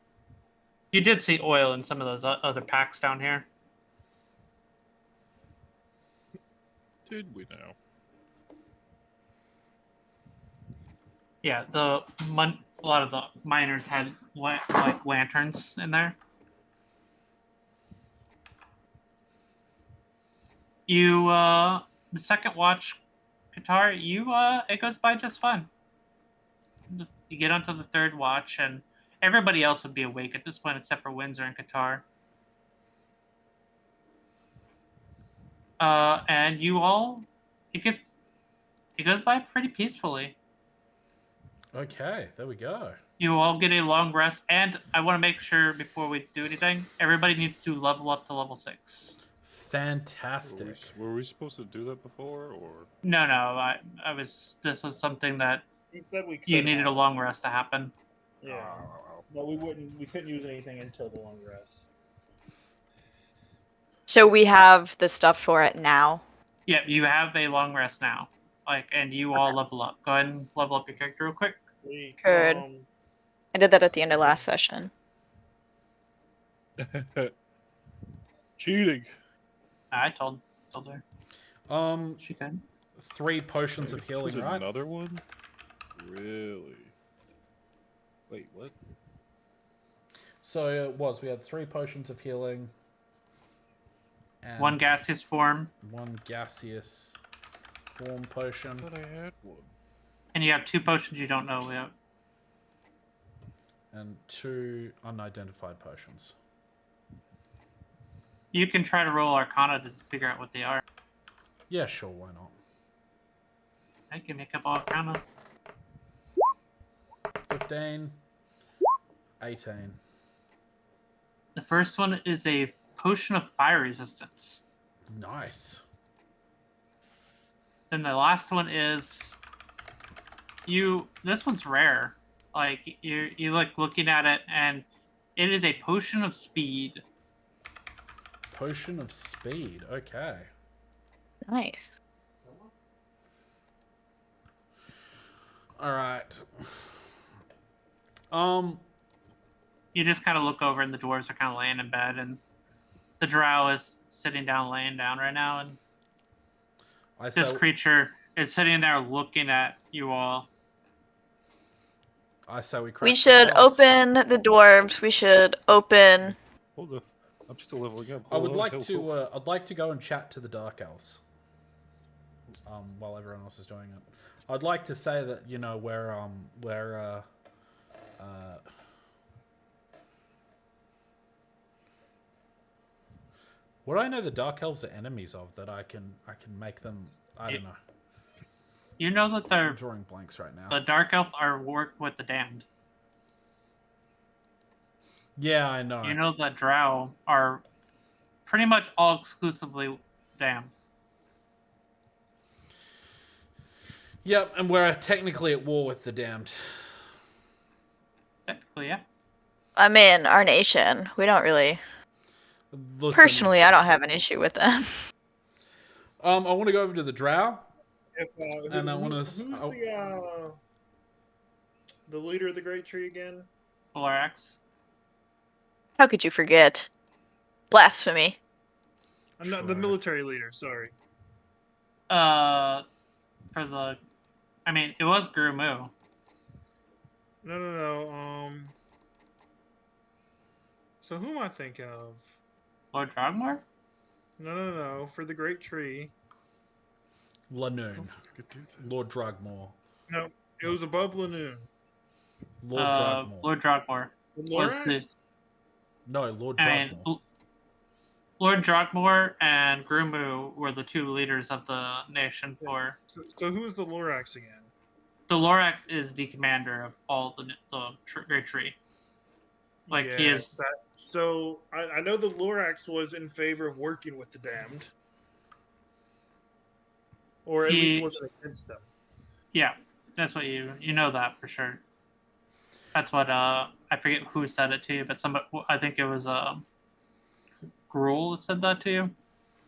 You did see oil in some of those other packs down here. Did we now? Yeah, a lot of the miners had like lanterns in there. You the second watch, Qatar, it goes by just fine. You get onto the third watch and everybody else would be awake at this point except for Windsor and Qatar. And you all it goes by pretty peacefully. Okay, there we go. You all get a long rest, and I want to make sure before we do anything, everybody needs to level up to level 6. Fantastic. Were we supposed to do that before, or? No, I was. This was something that He said we could. you needed a have. long rest to happen. Yeah. Oh. But we couldn't use anything until the long rest. So we have the stuff for it now. Yeah, you have a long rest now. And you all level up. Go ahead and level up your character real quick. We Good. I did that at the end of last session. Cheating. I told her she could. 3 potions of Wait, healing, was right? Another one? Really? Wait, what? So we had 3 potions of healing. And 1 gaseous form, 1 gaseous form I potion. thought I had one. and you have 2 potions you don't know about. And 2 unidentified potions. You can try to roll Arcana to figure out what they are. Yeah, sure, why not? I can make up Arcana. 15. 18. The first one is a potion of fire resistance. Nice. Then the last one is this one's rare. You looking at it, and it is a potion of speed. Potion of speed, okay. Nice. Alright. You just kind of look over, and the dwarves are kind of laying in bed, and the drow is laying down right now, and this creature is sitting there looking at you all. I say we crack We the should cells. open the dwarves. We should open. Hold on. I'm still leveling up. I would Hold on, like hold to. on. I'd like to go and chat to the Dark Elves. While everyone else is doing it, I'd like to say that what I know the Dark Elves are enemies of, that I can make them. I don't know. You know that I'm drawing blanks right now. the dark elf are work with the damned. Yeah, I know. You know that drow are pretty much all exclusively damned. Yep, and we're technically at war with the damned. Technically, yeah. I mean, our nation. We don't really. Listen, Personally, I don't have an issue with them. I want to go over to the drow. And I wanna who's the leader of the Great Tree again? Lorax. How could you forget? Blasphemy. I'm not the Sure. military leader. Sorry. It was Gurumu. No. So who am I thinking of? Lord Drogmore? No. For the Great Tree. Lanoon. Lord Drugmore. No, it was above Lanoon. Lord Drugmore. Lord Drogmore. Lorax? No, Lord I Drugmore. mean, Lord Drogmore and Gurumu were the 2 leaders of the nation for. So who's the Lorax again? The Lorax is the commander of all the Great Tree. He is. So I know the Lorax was in favor of working with the damned, or at least wasn't against them. Yeah, that's what you know that for sure. That's what I forget who said it to you, but I think it was Gruul said that to you,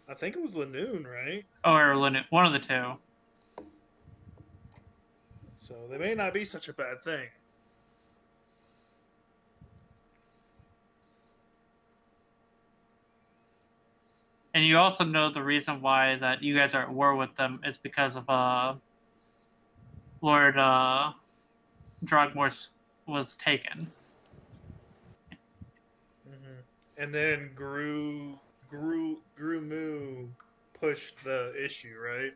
I think it was Lanoon, right? or Lynette, one of the 2. So they may not be such a bad thing. And you also know the reason why that you guys are at war with them is because of Lord Drogmore was taken. Mm-hmm. And then Gurumu pushed the issue, right?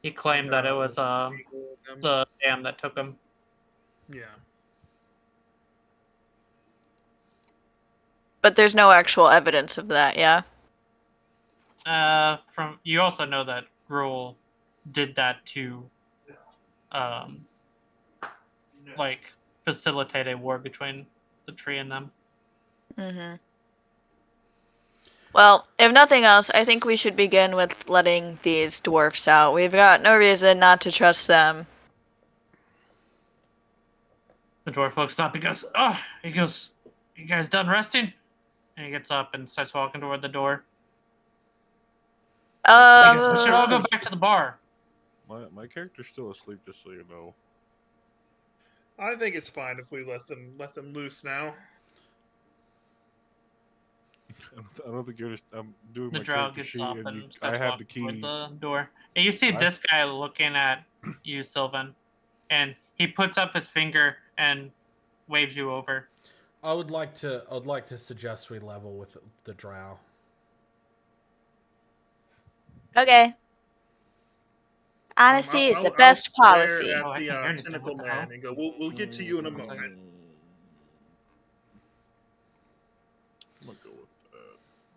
He claimed that it was the dam that took him. Yeah. But there's no actual evidence of that, yeah? From you also know that Gruul did that to facilitate a war between the tree and them. Mm-hmm. Well, if nothing else, I think we should begin with letting these dwarfs out. We've got no reason not to trust them. The dwarf looks up. He goes, "Oh," he goes, "You guys done resting?" And he gets up and starts walking toward the door. He goes, "We should all go back to the bar." My character's still asleep, just so you know. I think it's fine if we let them loose now. I don't think you're just. I'm doing The my drow character gets sheet, up and and I starts have the walking toward keys. the door. And you see this guy looking at you, Sylvan, and he puts up his finger and waves you over. I'd like to suggest we level with the drow. Okay. Honesty is the best I'll stare policy. at Oh, I the can't hear anything. tentacle What the hell? man and go, "We'll get to you in a moment." I'm gonna go with that.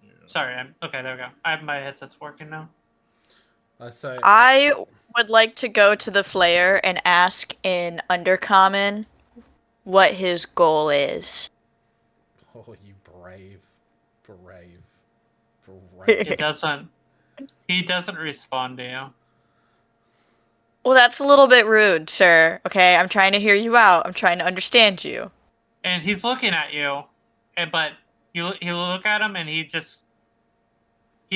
Yeah. Sorry, okay. There we go. I have my headsets working now. I say I would like to go to the Flayer and ask in Undercommon what his goal is. Oh, you brave. He doesn't respond to you. Well, that's a little bit rude, sir. Okay, I'm trying to hear you out. I'm trying to understand you. And he's looking at you, but you look at him and he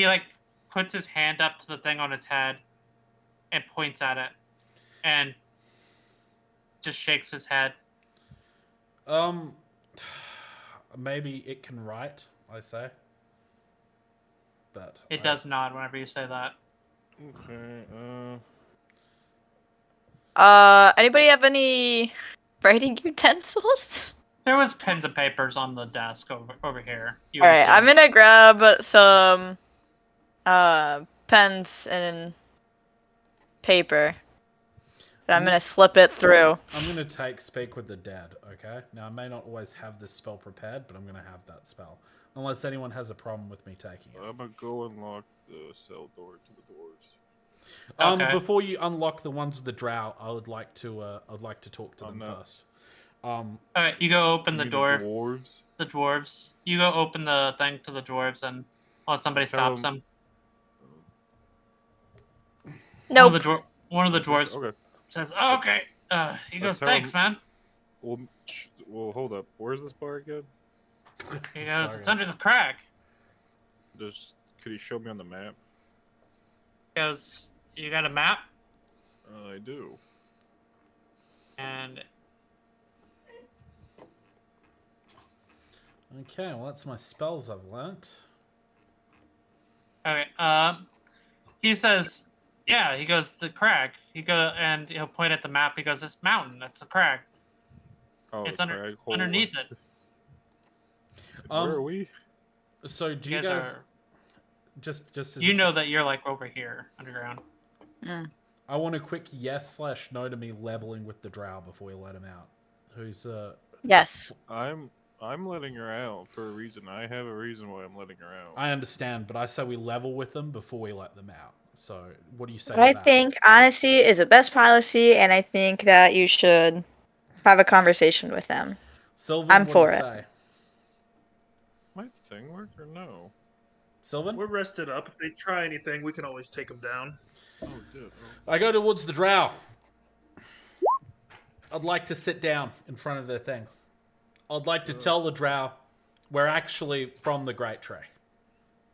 like puts his hand up to the thing on his head and points at it and just shakes his head. Maybe it can write, I say. But It does not whenever you say that. Okay. Anybody have any writing utensils? There was pens and papers on the desk over here. All right, I'm gonna grab some pens and paper. I'm gonna slip it through. I'm gonna take Speak with the Dead, okay? Now I may not always have this spell prepared, but I'm gonna have that spell. Unless anyone has a problem with me taking it. I'm gonna go unlock the cell door to the dwarves. Okay. Before you unlock the ones with the drow, I'd like to talk to them no. first. Alright, you go open the You mean door. The dwarves. The dwarves. You go open the thing to the dwarves, and somebody Tell stops them- them. Nope. One of the dwarves Okay. says, "Oh, okay." He goes, tell "Thanks, man." Well, hold up. Where's this bar again? He goes, "It's under the crack." Could he show me on the map? He goes, "You got a map?" I do. And Okay, well that's my spells I've learnt. okay, he says, "Yeah." He goes, "The crack." And he'll point at the map. He goes, "This mountain. That's the crack. Oh, It's the crag hole. underneath it." Where are we? So do you You guys are. just as You know that you're like over here underground. I want a quick yes/no to me leveling with the drow before we let him out. Who's Yes. I'm letting her out for a reason. I have a reason why I'm letting her out. I understand, but I say we level with them before we let them out. So what do you say I to that? think honesty is the best policy, and I think that you should have a conversation with them. Sylvan, I'm what do for you it. say? Might the thing work or no? Sylvan? We're rested up. If they try anything, we can always take them down. Oh, good. I go towards the drow. I'd like to sit down in front of their thing. I'd like to tell the drow we're actually from the Great Tree.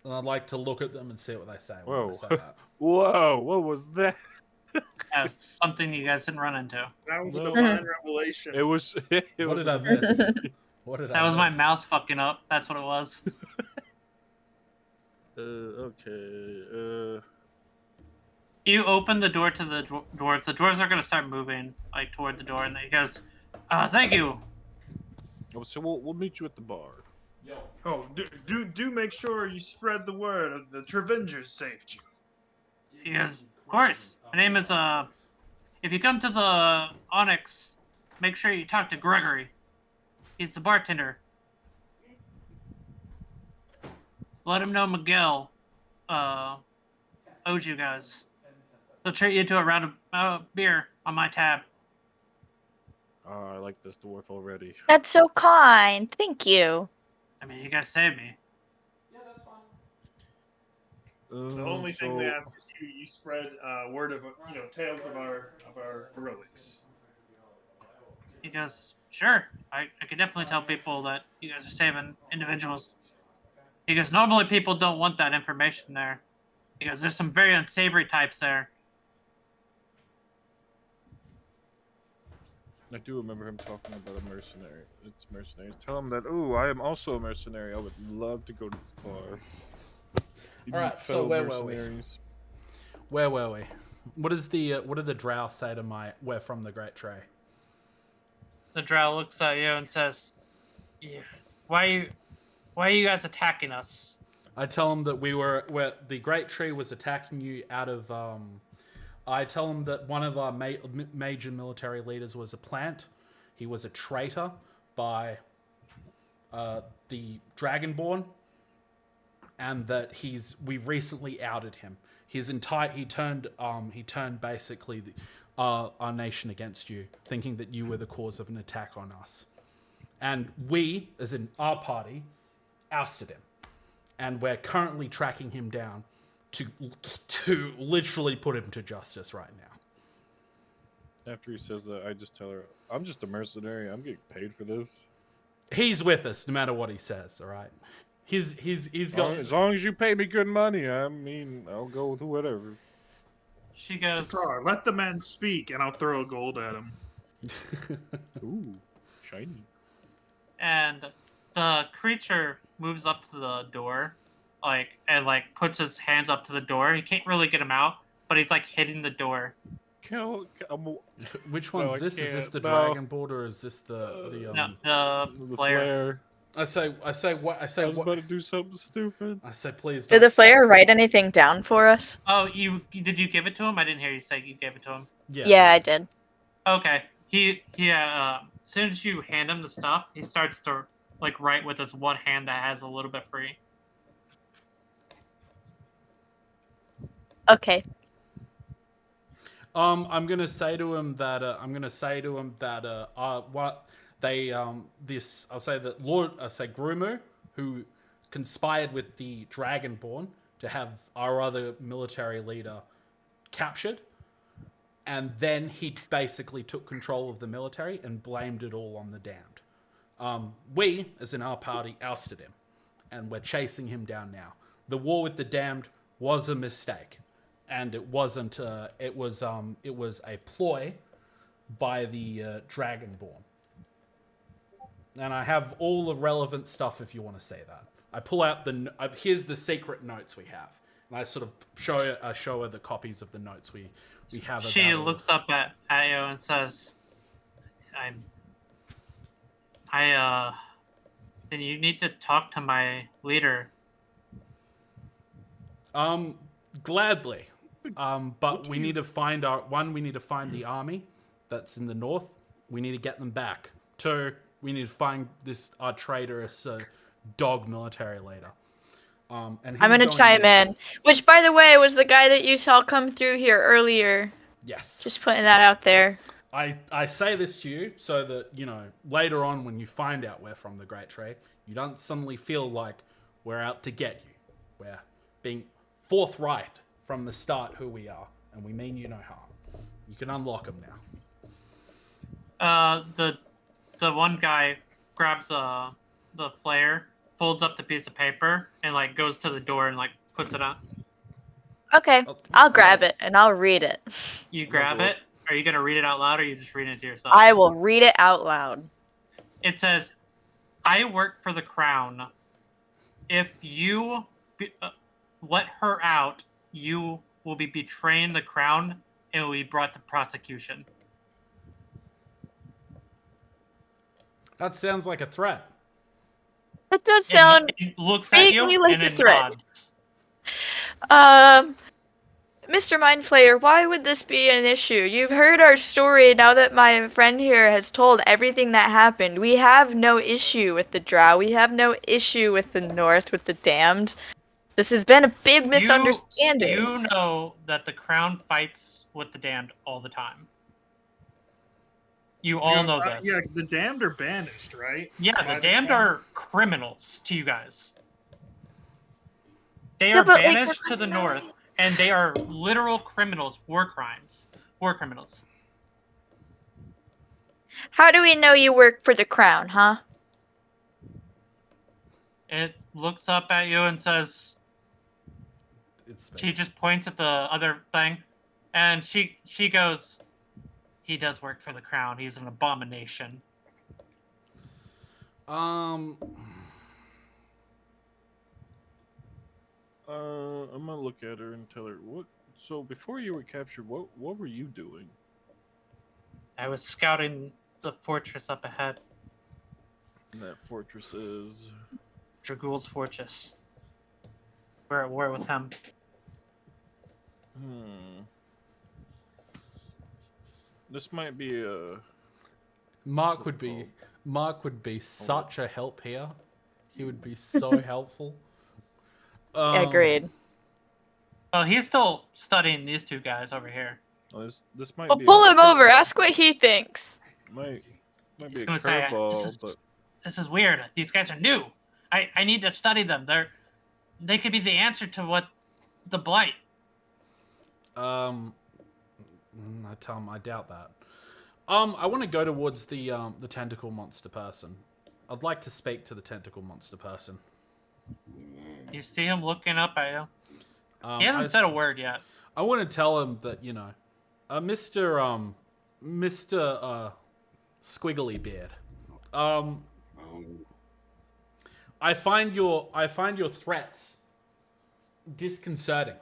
And I'd like to look at them and see what they say. when Whoa. they say that. Whoa! What was that? That's something you guys didn't run into. That was a No. divine revelation. It was. It What was did I miss? What did I That was my miss? mouse fucking up. That's what it was. Okay. You open the door to the dwarves. The dwarves are gonna start moving like toward the door, and he goes, "Thank you." So we'll meet you at the bar. Oh, do make sure you spread the word of the Trevengers saved you. He goes, "Of course. My name is If you come to the Onyx, make sure you talk to Gregory. He's the bartender. Let him know Miguel owes you guys. He'll treat you to a round of beer on my tab." I like this dwarf already. That's so kind. Thank you. I mean, you guys saved me. The only thing they ask is you spread word of tales of our heroics. He goes, sure, I can definitely tell people that you guys are saving individuals. He goes, normally people don't want that information there. He goes, there's some very unsavory types there. I do remember him talking about a mercenary. It's mercenaries. Tell him that, ooh, I am also a mercenary. I would love to go to this bar. Alright, so where were we? Where were we? What did the drow say to we're from the Great Tray? The drow looks at you and says, yeah, why are you guys attacking us? I tell him that the Great Tree was attacking you out of, I tell him that one of our major military leaders was a plant. He was a traitor by the Dragonborn, and that we recently outed him. He turned basically our nation against you, thinking that you were the cause of an attack on us. And we, as in our party, ousted him. And we're currently tracking him down to literally put him to justice right now. After he says that, I just tell her, I'm just a mercenary. I'm getting paid for this. He's with us no matter what he says, all right? He's got... As long as you pay me good money, I mean, I'll go with whatever. She goes, Tatar, let the man speak, and I'll throw a gold at him. Ooh, shiny. and the creature moves up to the door, and puts his hands up to the door. He can't really get him out, but he's hitting the door. Which one's I this? Is this the can't, no. Dragonborn, or is this the No, the flare. I say what? I was about to do something stupid. I say please Did don't. the Flayer write anything down for us? Oh, did you give it to him? I didn't hear you say you gave it to him. Yeah, I did. Okay. As soon as you hand him the stuff, he starts to write with his one hand that has a little bit free. Okay. I'm gonna say to him that what they I'll say that Grumu, who conspired with the Dragonborn to have our other military leader captured, and then he basically took control of the military and blamed it all on the damned. We, as in our party, ousted him, and we're chasing him down now. The war with the damned was a mistake, and it wasn't. It was a ploy by the Dragonborn. And I have all the relevant stuff if you want to say that. I pull out here's the secret notes we have, and I sort of show her the copies of the notes we have. She looks up at you and says, then you need to talk to my leader. Gladly. But we need to find we need to find the army that's in the north. We need to get them back. 2, we need to find our traitorous dog military leader. And I'm gonna chime in. Which, by the way, was the guy that you saw come through here earlier. Yes. Just putting that out there. I say this to you so that, later on when you find out we're from the Great Tree, you don't suddenly feel like we're out to get you. We're being forthright from the start who we are, and we mean you no harm. You can unlock them now. The one guy grabs the flare, folds up the piece of paper, and goes to the door and puts it on. Okay, I'll grab it and I'll read it. You grab it. Are you gonna read it out loud, or are you just reading it to yourself? I will read it out loud. It says, "I work for the crown. If you let her out, you will be betraying the crown and will be brought to prosecution." That sounds like a threat. That does sound And he looks at you vaguely like and a then threat. nods. Mr. Mindflayer, why would this be an issue? You've heard our story. Now that my friend here has told everything that happened, we have no issue with the Drow. We have no issue with the North, with the Damned. This has been a big misunderstanding. You know that the crown fights with the damned all the time. You all know this. Yeah, the damned are banished, right? Yeah, By the damned crown. are criminals to you guys. They Yeah, are but, like, banished to the north, and they are literal criminals, war criminals. How do we know you work for the crown, huh? It looks up at you and says, It's she just points at the other thing, and she goes, he does work for the crown. He's an abomination. I'm gonna look at her and tell her what. So before you were captured, what were you doing? I was scouting the fortress up ahead. And that fortress is. Dragul's fortress. We're at war with him. This might be a. Mark would be such a help here. He would be so helpful. Agreed. Well, he's still studying these two guys over here. Well, this might Well, be. pull him over. Ask what he thinks. Might be He's a gonna say, curveball, this is weird. These guys are new. I need to study them. They could be the answer to what the blight. I tell him I doubt that. I want to go towards the tentacle monster person. I'd like to speak to the tentacle monster person. You see him looking up at you. He hasn't said a word yet. I want to tell him that, you know, Mr. Squiggly Beard. I find your threats disconcerting.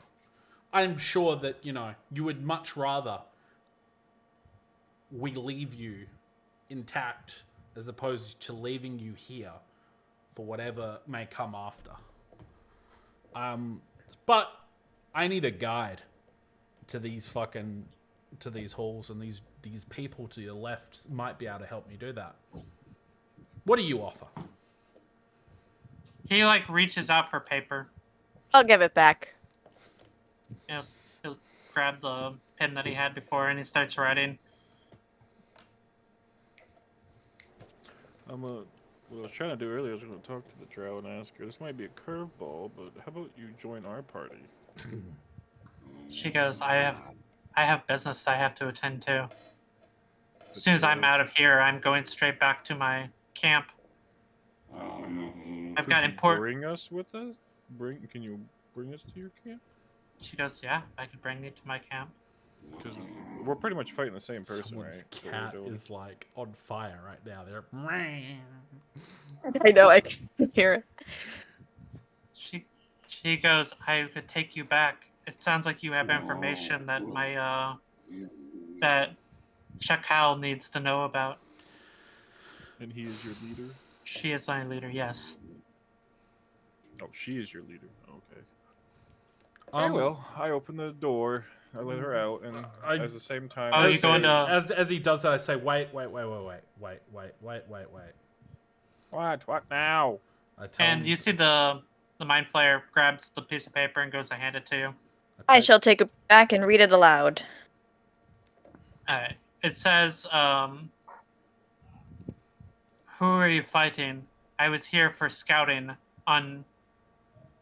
I'm sure that, you know, you would much rather we leave you intact as opposed to leaving you here for whatever may come after. But I need a guide to these halls, and these people to your left might be able to help me do that. What do you offer? He reaches out for paper. I'll give it back. He'll grab the pen that he had before and he starts writing. what I was trying to do earlier, I was going to talk to the drow and ask her. This might be a curveball, but how about you join our party? She goes, I have business I have to attend to. As soon as I'm out of here, I'm going straight back to my camp. I've got important. Bring us with us? Can you bring us to your camp? She goes, yeah, I could bring you to my camp. Because we're pretty much fighting the same person, Someone's right? cat is on fire right now. They're. I know, I can hear it. She goes, I could take you back. It sounds like you have information that that Shakal needs to know about. And he is your leader? She is my leader, yes. Oh, she is your leader. Okay. Very well, I open the door. I let her out, and at the same time, Oh, you going to? As he does that, I say, wait. What now? I tell And him, you see the mind flayer grabs the piece of paper and goes to hand it to you. I shall take it back and read it aloud. Alright. It says, who are you fighting? I was here for scouting on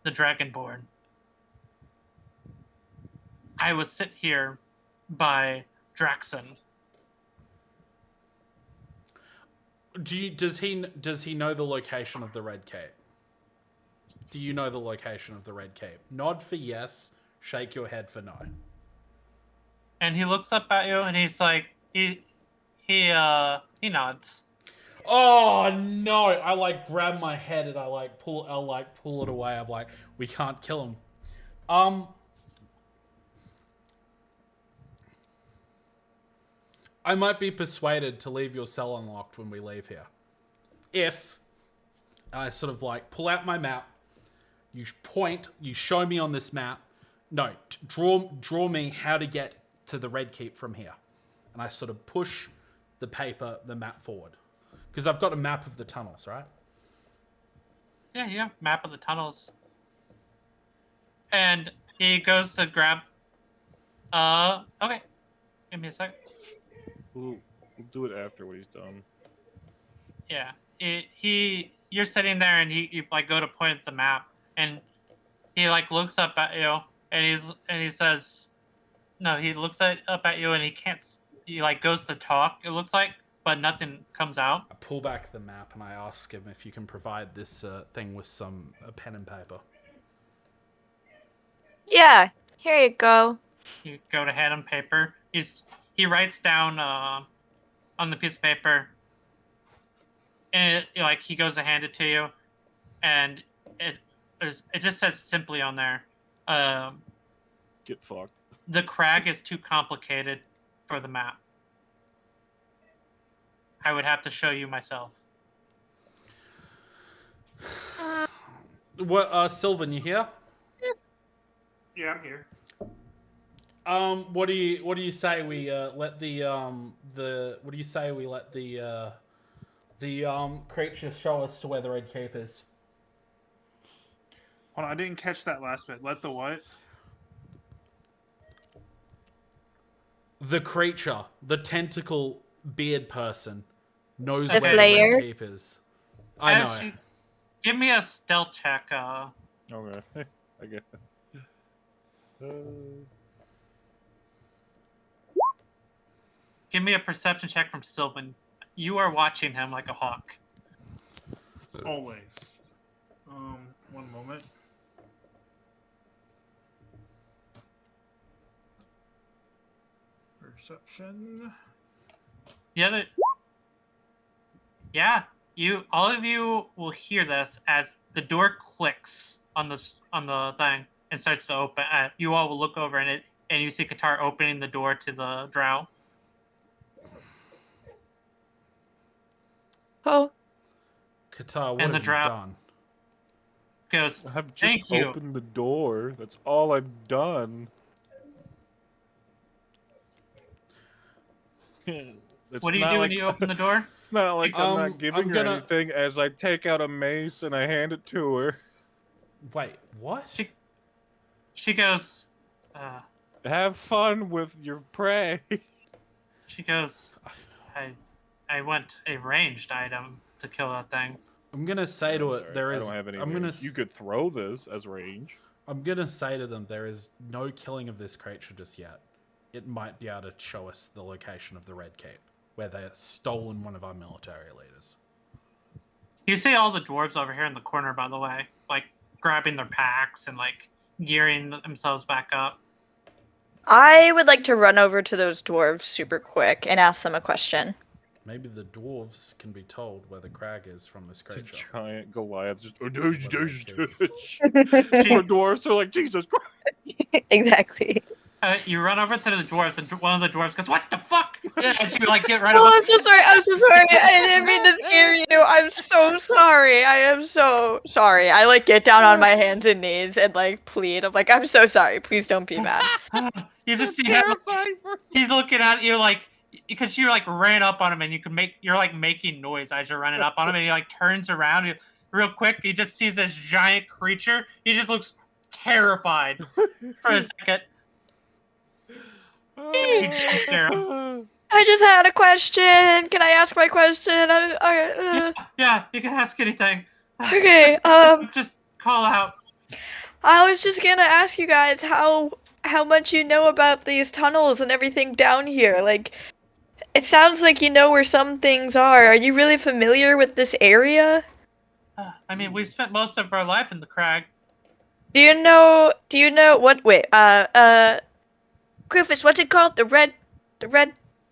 the Dragonborn. I was sit here by Draxon. Does he know the location of the Red Cape? Do you know the location of the Red Cape? Nod for yes, shake your head for no. And he looks up at you and he's like, he nods. Oh no! I grab my head and I'll pull it away. I'm like, we can't kill him. I might be persuaded to leave your cell unlocked when we leave here. If, and I sort of pull out my map, you point, you show me on this map, no, draw me how to get to the Red Keep from here. And I sort of push the map forward. Because I've got a map of the tunnels, right? Yeah, you have a map of the tunnels. And he goes to grab, okay. Give me a sec. We'll do it after what he's done. Yeah, you're sitting there and you go to point at the map and he like looks up at you and he says, no, he looks up at you and he can't. He like goes to talk. It looks like, but nothing comes out. I pull back the map and I ask him if you can provide this thing with some pen and paper. Yeah, here you go. You go to hand him paper. He writes down on the piece of paper, and like he goes to hand it to you, and it just says simply on there, Get fucked. the crag is too complicated for the map. I would have to show you myself. What, Sylvan, you here? Yeah, I'm here. What do you say we let the creature show us to where the Red Cape is? Hold on, I didn't catch that last bit. Let the what? The creature, the tentacle beard person, knows The where the Flayer? Red Cape is. I know. Actually, give me a stealth check. Okay. I get it. Give me a perception check from Sylvan. You are watching him like a hawk. Always. One moment. Perception. Yeah, all of you will hear this as the door clicks on the thing and starts to open. You all will look over and you see Qatar opening the door to the drow. Oh, Qatar, what And the have you drow- done? Goes, I've just Thank you. opened the door. That's all I've done. It's what do you not do like, when you open the door? It's not like I'm not giving I'm her gonna- anything as I take out a mace and I hand it to her. Wait, what? She goes, Have fun with your prey. she goes, I want a ranged item to kill that thing. I'm gonna say to I'm it, sorry, there I is. don't have any I'm gonna. range. You could throw this as range. I'm gonna say to them, there is no killing of this creature just yet. It might be able to show us the location of the Red Cape, where they've stolen one of our military leaders. You see all the dwarves over here in the corner, by the way, like grabbing their packs and like gearing themselves back up. I would like to run over to those dwarves super quick and ask them a question. Maybe the dwarves can be told where the crag is from this It's a creature. giant Goliath just. What The the dwarves are like, Jesus Christ. Exactly. You run over to the dwarves, and one of the dwarves goes, "What the fuck?" And you like get right Oh, up. I'm so sorry. I'm so sorry. I didn't mean to scare you. I'm so sorry. I am so sorry. I like get down on my hands and knees and like plead. I'm like, I'm so sorry. Please don't be mad. You just see him. He's looking at you like because you like ran up on him and you're like making noise as you're running up on him and he like turns around real quick. He just sees this giant creature. He just looks terrified for a second. You jump scare him. I just had a question. Can I ask my question? Yeah, you can ask anything. Okay. Just call out. I was just gonna ask you guys how much you know about these tunnels and everything down here. Like, it sounds like you know where some things are. Are you really familiar with this area? I mean, we've spent most of our life in the crag. Do you know what? Wait. Griffiths, what's it called? The red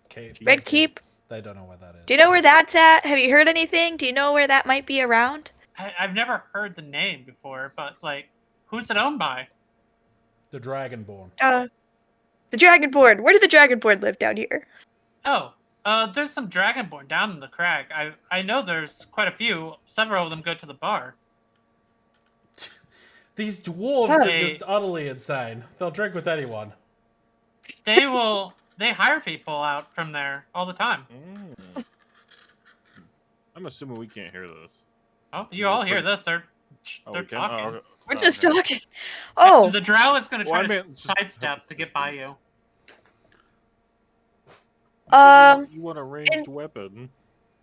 Cape. Red Keep? They don't know where that is. Do you know where that's at? Have you heard anything? Do you know where that might be around? I've never heard the name before, but like, who's it owned by? The Dragonborn. The Dragonborn. Where do the Dragonborn live down here? Oh, there's some Dragonborn down in the crag. I know there's quite a few. Several of them go to the bar. These dwarves Huh. are just utterly insane. They'll drink with anyone. They hire people out from there all the time. I'm assuming we can't hear this. Oh, you all hear this? They're Oh, we can? talking. Oh, okay. We're Oh, just okay. talking. Oh, The drow is going to Well, try I to meant just sidestep to get by you. um, You want a ranged weapon?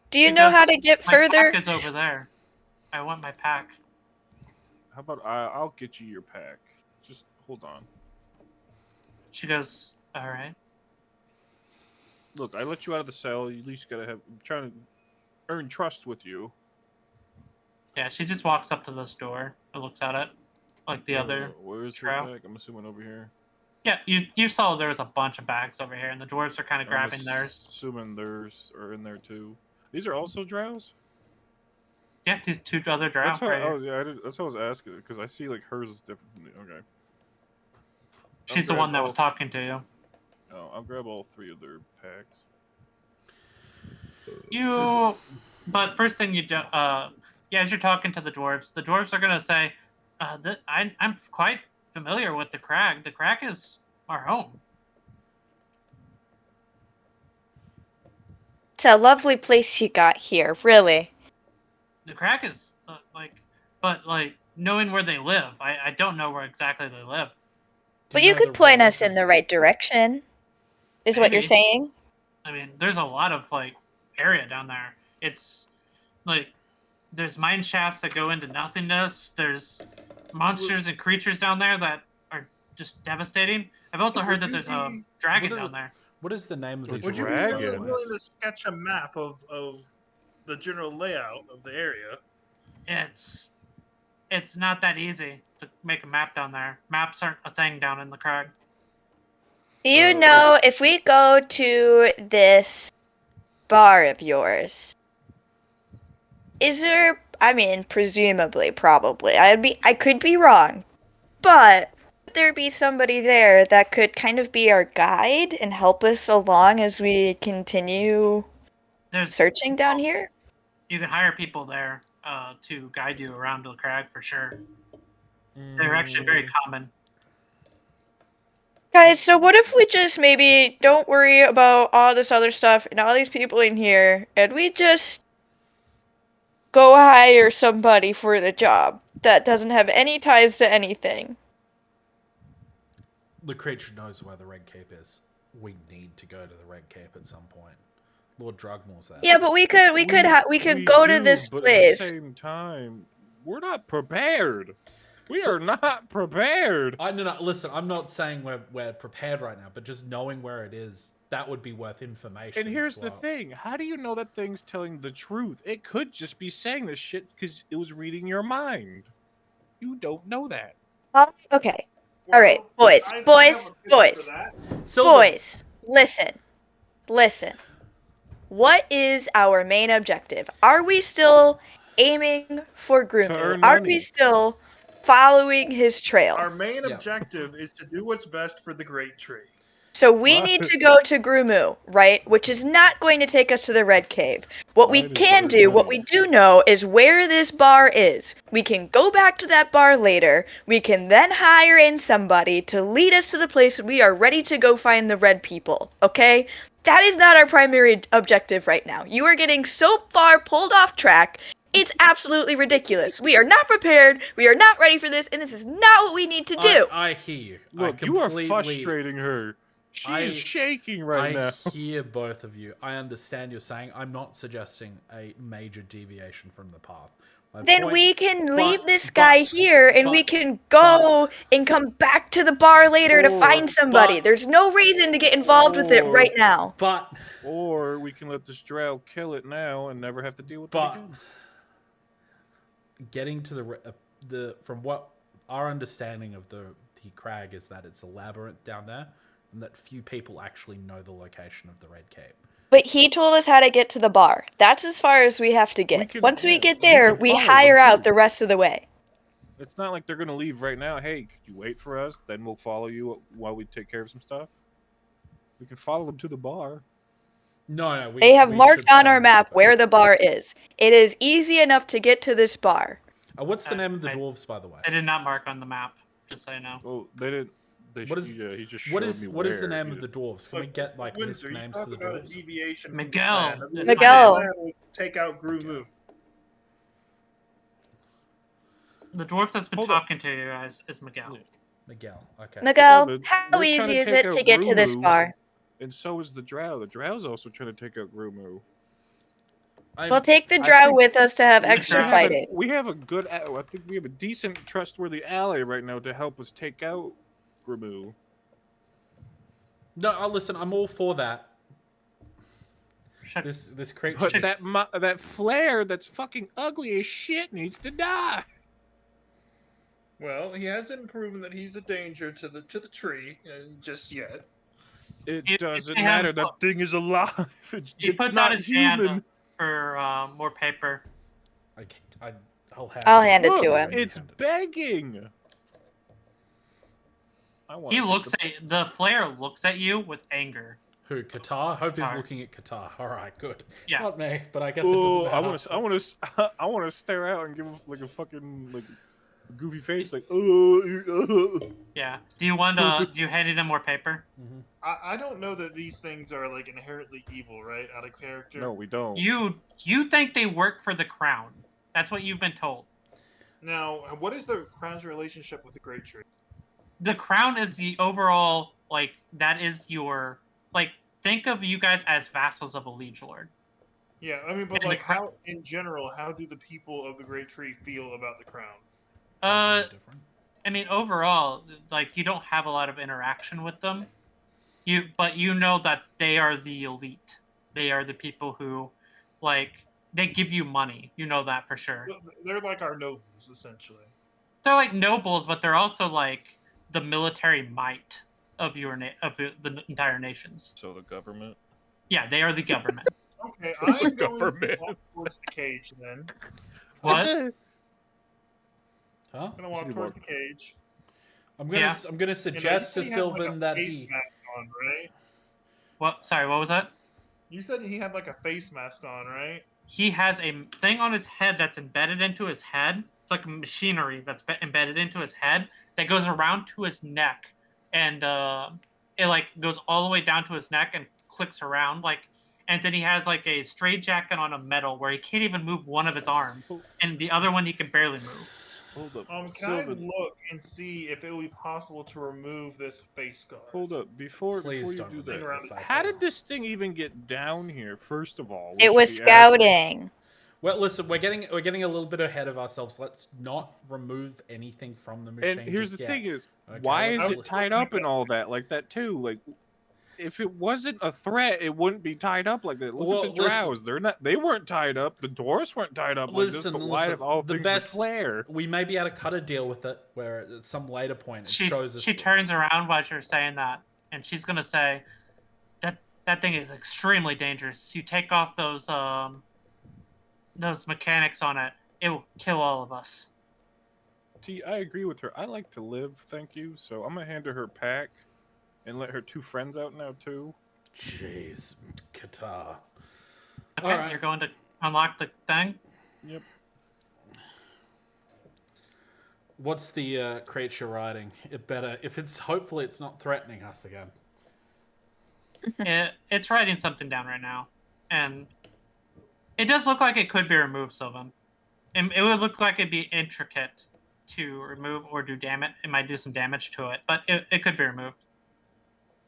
do you know how to get My further? pack is over there. I want my pack. How about I'll get you your pack. Just hold on. She goes, all right. Look, I let you out of the cell. You at least gotta have. I'm trying to earn trust with you. Yeah, she just walks up to this door and looks at it, like the other. Where is her trail. bag? I'm assuming over here. Yeah, you saw there was a bunch of bags over here, and the dwarves are kind of grabbing theirs. Assuming theirs are in there too. These are also drows. Yeah, these two other drow. That's how. Right Oh here. yeah, that's how I was asking because I see like hers is different from the. Okay. She's the grab one that all- was talking to you. Oh, I'll grab all 3 of their packs. But first thing you do, as you're talking to the dwarves are gonna say, I'm quite familiar with the crag. The crag is our home. It's a lovely place you got here, really. The crag is but knowing where they live, I don't know where exactly they live. Do But you you know could the point us roles in of- the right direction, is what you're Maybe. saying. I mean, there's a lot of area down there. It's there's mine shafts that go into nothingness. There's monsters and creatures down there that are just devastating. I've also heard that Would you there's a be- dragon What are down there. What is the name of Would these Would you be Dragon. willing, roles? willing to sketch a map of the general layout of the area? It's not that easy to make a map down there. Maps aren't a thing down in the crag. Do you know if we go to this bar of yours, is there, I mean, presumably, probably, I could be wrong, but would there be somebody there that could kind of be our guide and help us along as we continue There's searching down here? You can hire people there to guide you around the crag for sure. They're actually very common. Guys, so what if we just maybe don't worry about all this other stuff and all these people in here, and we just go hire somebody for the job that doesn't have any ties to anything? The creature knows where the Red Cape is. We need to go to the Red Cape at some point. Lord Drugmore's there. Yeah, but we could go to do, this but place. At the same time, we're not prepared. We are not prepared. No, listen, I'm not saying we're prepared right now, but just knowing where it is, that would be worth information. And here's to the our- thing: how do you know that thing's telling the truth? It could just be saying this shit because it was reading your mind. You don't know that. Okay. All right, boys, I have boys, a picture boys. for that. Silver, Boys, listen. What is our main objective? Are we still aiming for To Grumu? earn Are money. we still following his trail? Our main Yeah. objective is to do what's best for the Great Tree. So we What? need to go to Grumu, right? Which is not going to take us to the Red Cave. What we Mine is can very do, what money. we do know, is where this bar is. We can go back to that bar later. We can then hire in somebody to lead us to the place when we are ready to go find the red people, okay? That is not our primary objective right now. You are getting so far pulled off track. It's absolutely ridiculous. We are not prepared. We are not ready for this, and this is not what we need to do. I hear you. Look, I you are completely- frustrating her. She is shaking right now. I hear both of you. I understand you're saying. I'm not suggesting a major deviation from the path. My Then point- we can leave but- this guy but- here and we but- can go and come back to the bar later to Or- find somebody. but- There's no reason to get involved with it or- right now. But Or we can let this drow kill it now and never have to deal with it but again. getting to the from what our understanding of the crag is that it's a labyrinth down there, and that few people actually know the location of the Red Cape. But he told us how to get to the bar. That's as far as we have to get. can- Once we yeah, get we there, can we follow hire them, out too. the rest of the way. It's not like they're gonna leave right now. Hey, could you wait for us? Then we'll follow you while we take care of some stuff. We can follow them to the bar. No, They have we marked should on send our them to map the where the bar is. It is easy enough to get to this bar. What's the name of the I- dwarves, by the way? I did not mark on the map, just so you know. Oh, they didn't. They What sh- is- yeah, he just showed What me is the where. name He of the just- dwarves? Can we Look, get like Windsor, list you names talk to the about a dwarves? deviation from the Miguel. plan. The Miguel. plan was to take out Grumu. The dwarf that's been Hold on. talking to you guys is Miguel. Miguel. Okay. Miguel, but how we're trying easy to is take it to out get to this Grumu. bar? And so is the drow. The drow's also trying to take out Grumu. We'll take the I drow think with us to have the extra drow- fighting. We have a good. I think we have a decent, trustworthy ally right now to help us take out Gramu. No, listen, I'm all for that. Shut- This creature. But just- that flare that's fucking ugly as shit needs to die. Well, he hasn't proven that he's a danger to the tree just yet. It If doesn't they have- matter. That thing is alive. He It's puts not out his human. hand for more paper. I'll hand it to Look, him. It's begging. I want. He looks at the flare looks at you with anger. Who? Qatar? Hope he's Qatar. looking at Qatar. All right, good. Yeah. Not me, but I guess it Oh, doesn't matter. I want to stare out and give him like a fucking like goofy face, like oh. Yeah. Do you want to? Do you hand him more paper? Mhm. I don't know that these things are like inherently evil, right? Out of character. No, we don't. You think they work for the crown? That's what you've been told. Now, what is the crown's relationship with the Great Tree? The crown is the overall like that is your like think of you guys as vassals of a liege lord. Yeah, I mean, but And the like, crown- how in general, how do the people of the Great Tree feel about the crown? Different. I mean overall, like you don't have a lot of interaction with them. But you know that they are the elite. They are the people who, like, they give you money. You know that for sure. They're like our nobles, essentially. They're like nobles, but they're also like the military might of the entire nations. So the government. Yeah, they are the government. Okay, So I'm the going government. to walk towards the cage then. What? Huh? I'm gonna walk Should towards walk. the cage. I'm gonna Yeah. I'm gonna suggest to And, you said he had, like, Sylvan a that face he. mask on, right? What? Sorry, what was that? You said he had like a face mask on, right? He has a thing on his head that's embedded into his head. It's like machinery that's embedded into his head that goes around to his neck, and it like goes all the way down to his neck and clicks around like. And then he has like a straitjacket on a metal where he can't even move one of his arms, and the other one he can barely move. Hold up. Can Sylvan, I look and see if it would be possible to remove this face guard? hold up. Before Please you don't do remove that, Thing around his face. how did this thing even get down here? First of all, It was the asshole? scouting. Well, listen, we're getting a little bit ahead of ourselves. Let's not remove anything from the machine. And here's just the yet. thing is, Okay, why let's is see. it tied up and all that like that too? Like, if it wasn't a threat, it wouldn't be tied up like that. Look Well, at the listen- drows; they weren't tied up. The dwarves weren't tied up like this. Listen, But why listen, of all the things best- the flare? We may be able to cut a deal with it, where at some later point it She shows us. turns around while you're saying that, and she's gonna say, "That thing is extremely dangerous. You take off those mechanics on it, it will kill all of us." See, I agree with her. I like to live, thank you. So I'm gonna hand her pack, and let her two friends out now too. Jeez, Qatar. Okay, All right. you're going to unlock the thing. Yep. What's the creature riding? It better if it's hopefully it's not threatening us again. It's writing something down right now, and it does look like it could be removed, Sylvan. And it would look like it'd be intricate to remove or do damage. It might do some damage to it, but it could be removed.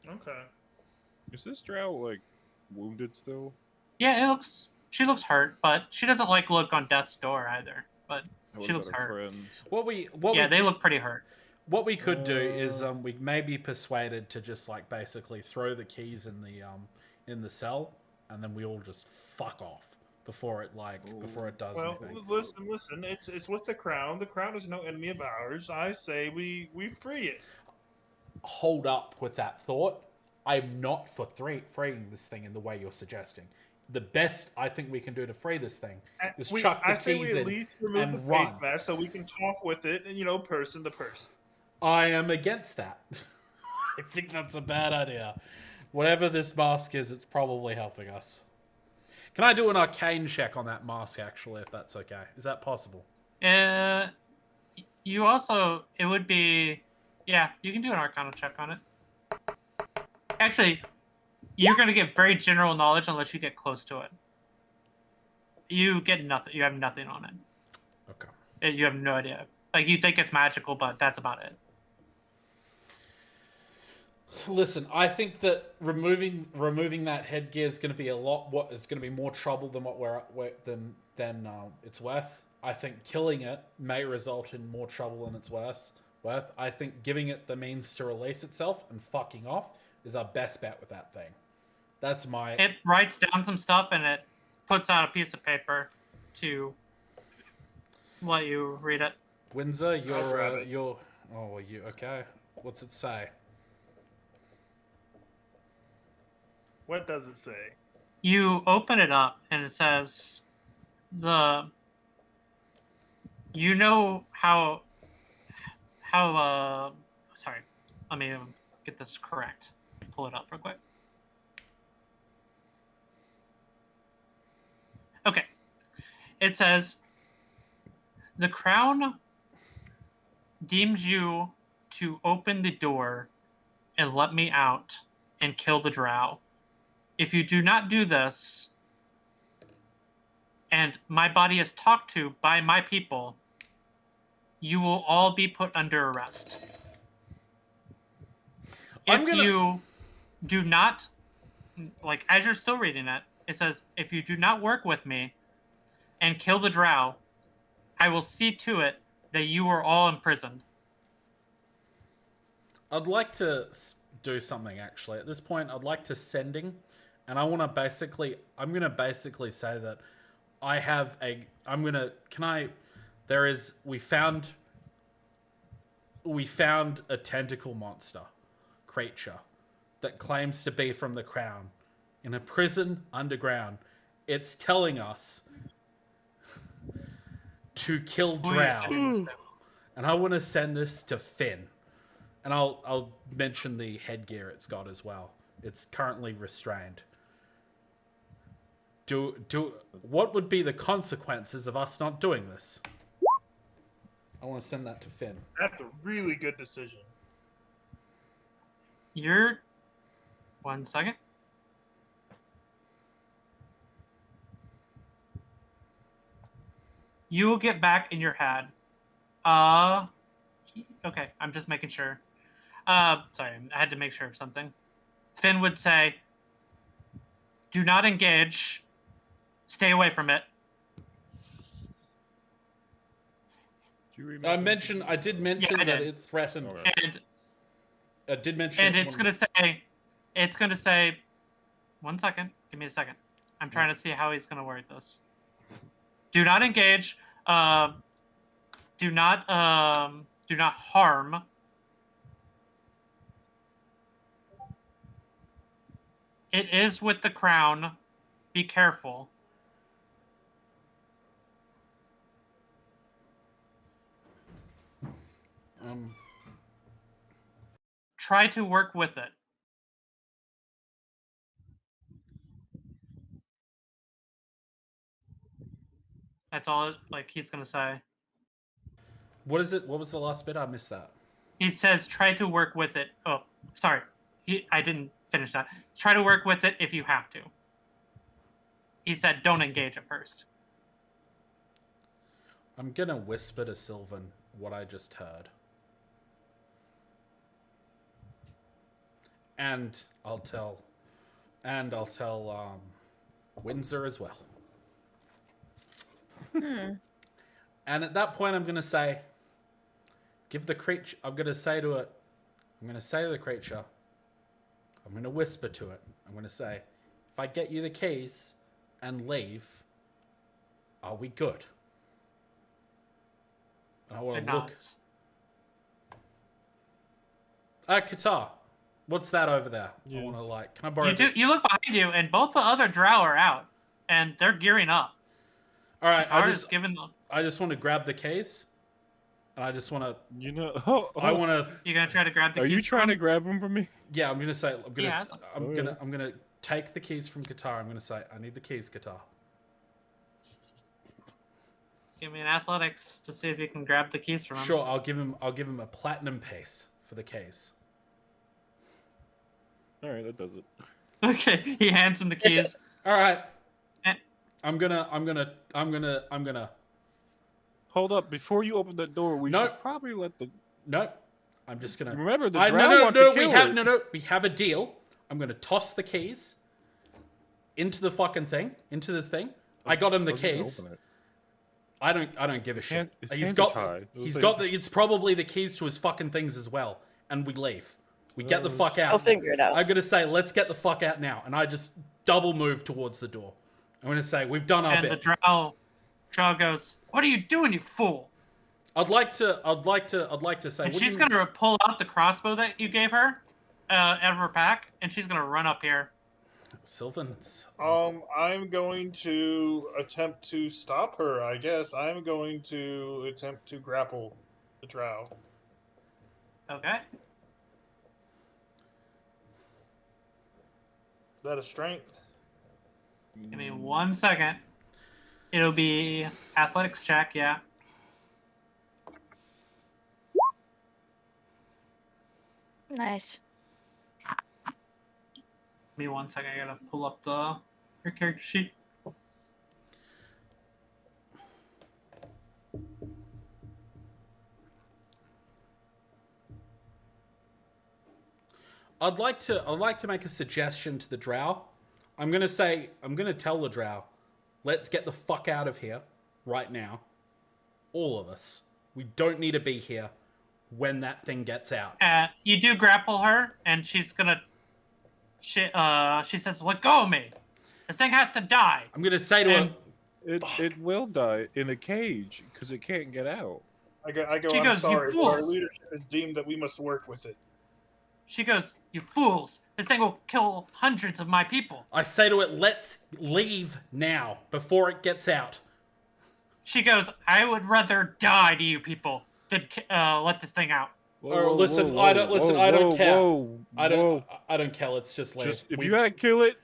Okay. Is this drow like wounded still? Yeah, she looks hurt, but she doesn't like look on death's door either. But What she looks about her hurt. friends? They look pretty hurt. What we could do is we may be persuaded to just like basically throw the keys in the cell, and then we all just fuck off before it does Well, anything. listen. It's with the crown. The crown is no enemy of ours. I say we free it. Hold up with that thought. I'm not for freeing this thing in the way you're suggesting. The best I think we can do to free this thing is chuck the I say keys we at in least remove and the run. face mask so we can talk with it, and person to person. I am against that. I think that's a bad idea. Whatever this mask is, it's probably helping us. Can I do an arcane check on that mask, actually, if that's okay? Is that possible? You also, it would be, yeah, you can do an Arcana check on it. Actually, you're going to get very general knowledge unless you get close to it. You get nothing. You have nothing on it. Okay. You have no idea. Like, you think it's magical, but that's about it. Listen, I think that removing that headgear is going to be is going to be more trouble than it's worth. I think killing it may result in more trouble than it's worth. I think giving it the means to release itself and fucking off is our best bet with that thing. That's my. It writes down some stuff and it puts out a piece of paper to let you read it. Windsor, grab it. you're. Oh, you okay? What's it say? What does it say? You open it up and it says you know how sorry, let me get this correct. Pull it up real quick. Okay. It says the Crown deems you to open the door and let me out and kill the drow. If you do not do this, and my body is talked to by my people, you will all be put under arrest. If you do not, like, as you're still reading it, it says, if you do not work with me and kill the drow, I will see to it that you are all imprisoned. I'd like to do something, actually. At this point, I'd like to sending, and I'm going to basically say that we found a tentacle monster creature that claims to be from the Crown in a prison underground. It's telling us to kill Who are you drow, sending this to? and I want to send this to Finn, and I'll mention the headgear it's got as well. It's currently restrained. What would be the consequences of us not doing this? I want to send that to Finn. That's a really good decision. You're... 1 second. You will get back in your head. Okay, I'm just making sure. Sorry, I had to make sure of something. Finn would say, do not engage. Stay away from it. Do you remember? I did mention I that did. it threatened. Okay. And I did mention. and it's gonna say 1 second. Give me a second. I'm trying to see how he's gonna word this. Do not engage. Do not harm. It is with the Crown. Be careful. Try to work with it. That's all like he's gonna say. What is it? What was the last bit? I missed that. He says try to work with it. Oh, sorry. I didn't finish that. Try to work with it if you have to. He said don't engage at first. I'm gonna whisper to Sylvan what I just heard. And I'll tell Windsor as well. And at that point, I'm gonna say, give the creature. I'm gonna say to it. I'm gonna say to the creature. I'm gonna whisper to it. I'm gonna say, if I get you the keys and leave, are we good? And I want It to look. nods. Qatar, what's that over there? I Yes. want to like. Can I borrow? You look behind you, and both the other drow are out, and they're gearing up. All right, I Tara's giving them. just want to grab the keys, and I just want to. You know, I want to. You gonna try to grab the Are keys you from trying to him? grab them from me? Yeah, I'm gonna say. Yeah. I'm gonna take the keys from Qatar. I'm gonna say, I need the keys, Qatar. Give me an athletics to see if you can grab the keys from him. Sure, I'll give him a platinum piece for the keys. All right, that does it. Okay, he hands him the keys. All right. Eh. I'm gonna. Hold up! Before you open that door, we Nope. should probably let the. Nope. I'm just gonna. Remember, the no, drow no, want no. to We kill have it. no. We have a deal. I'm gonna toss the keys into the fucking thing, into the thing. I got him the How's he gonna keys. open it? I don't give a shit. His He's hands are got tied. he's got the. It's probably the keys to his fucking things as well. And we leave. We get the Oh, fuck I'll out. figure it out. I'm gonna say, let's get the fuck out now. And I just double move towards the door. I'm gonna say, we've done our And the bit. drow goes, "What are you doing, you fool?" I'd like to say, And what do she's you- gonna pull out the crossbow that you gave her out of her pack, and she's gonna run up here. Sylvan's. I'm going to attempt to stop her. I guess I'm going to attempt to grapple the drow. Okay. Is that a strength? Give me 1 second. It'll be athletics check, yeah. Nice. Give me 1 second. I gotta pull up her character sheet. I'd like to make a suggestion to the drow. I'm gonna tell the drow, let's get the fuck out of here right now. All of us. We don't need to be here when that thing gets out. You do grapple her, and she's gonna. She says, "Let go of me. This thing has to die." I'm gonna say to And- her, It will die in a cage because it can't get out. I go. She I'm goes, "You sorry, but our fools." leadership has deemed that we must work with it. She goes, "You fools! This thing will kill hundreds of my people." I say to it, let's leave now before it gets out. She goes, "I would rather die to you people than let this thing out." Listen, I don't care. I don't care. Let's just leave. Just, if you gotta kill it,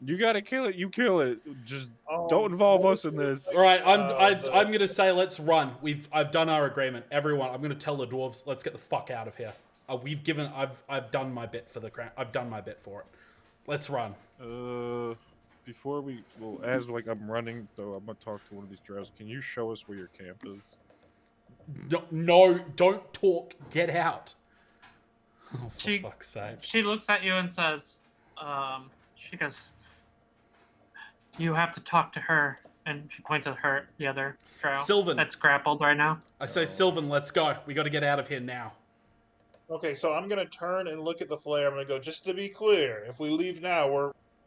you gotta kill it. You kill it. Just Oh, don't involve us in this. All right, the- I'm gonna say let's run. I've done our agreement. Everyone, I'm gonna tell the dwarves, let's get the fuck out of here. I've done my bit for the crown. I've done my bit for it. Let's run. Before we, well, as like I'm running though, I'm gonna talk to one of these drows. Can you show us where your camp is? No, don't talk. Get out. Oh, for She- fuck's sake. She looks at you and says, she goes, "You have to talk to her." And she points at her, the other drow Sylvan. that's grappled right now. I say, Sylvan, let's go. We got to get out of here now. Okay, so I'm gonna turn and look at the flare. I'm gonna go. Just to be clear, if we leave now,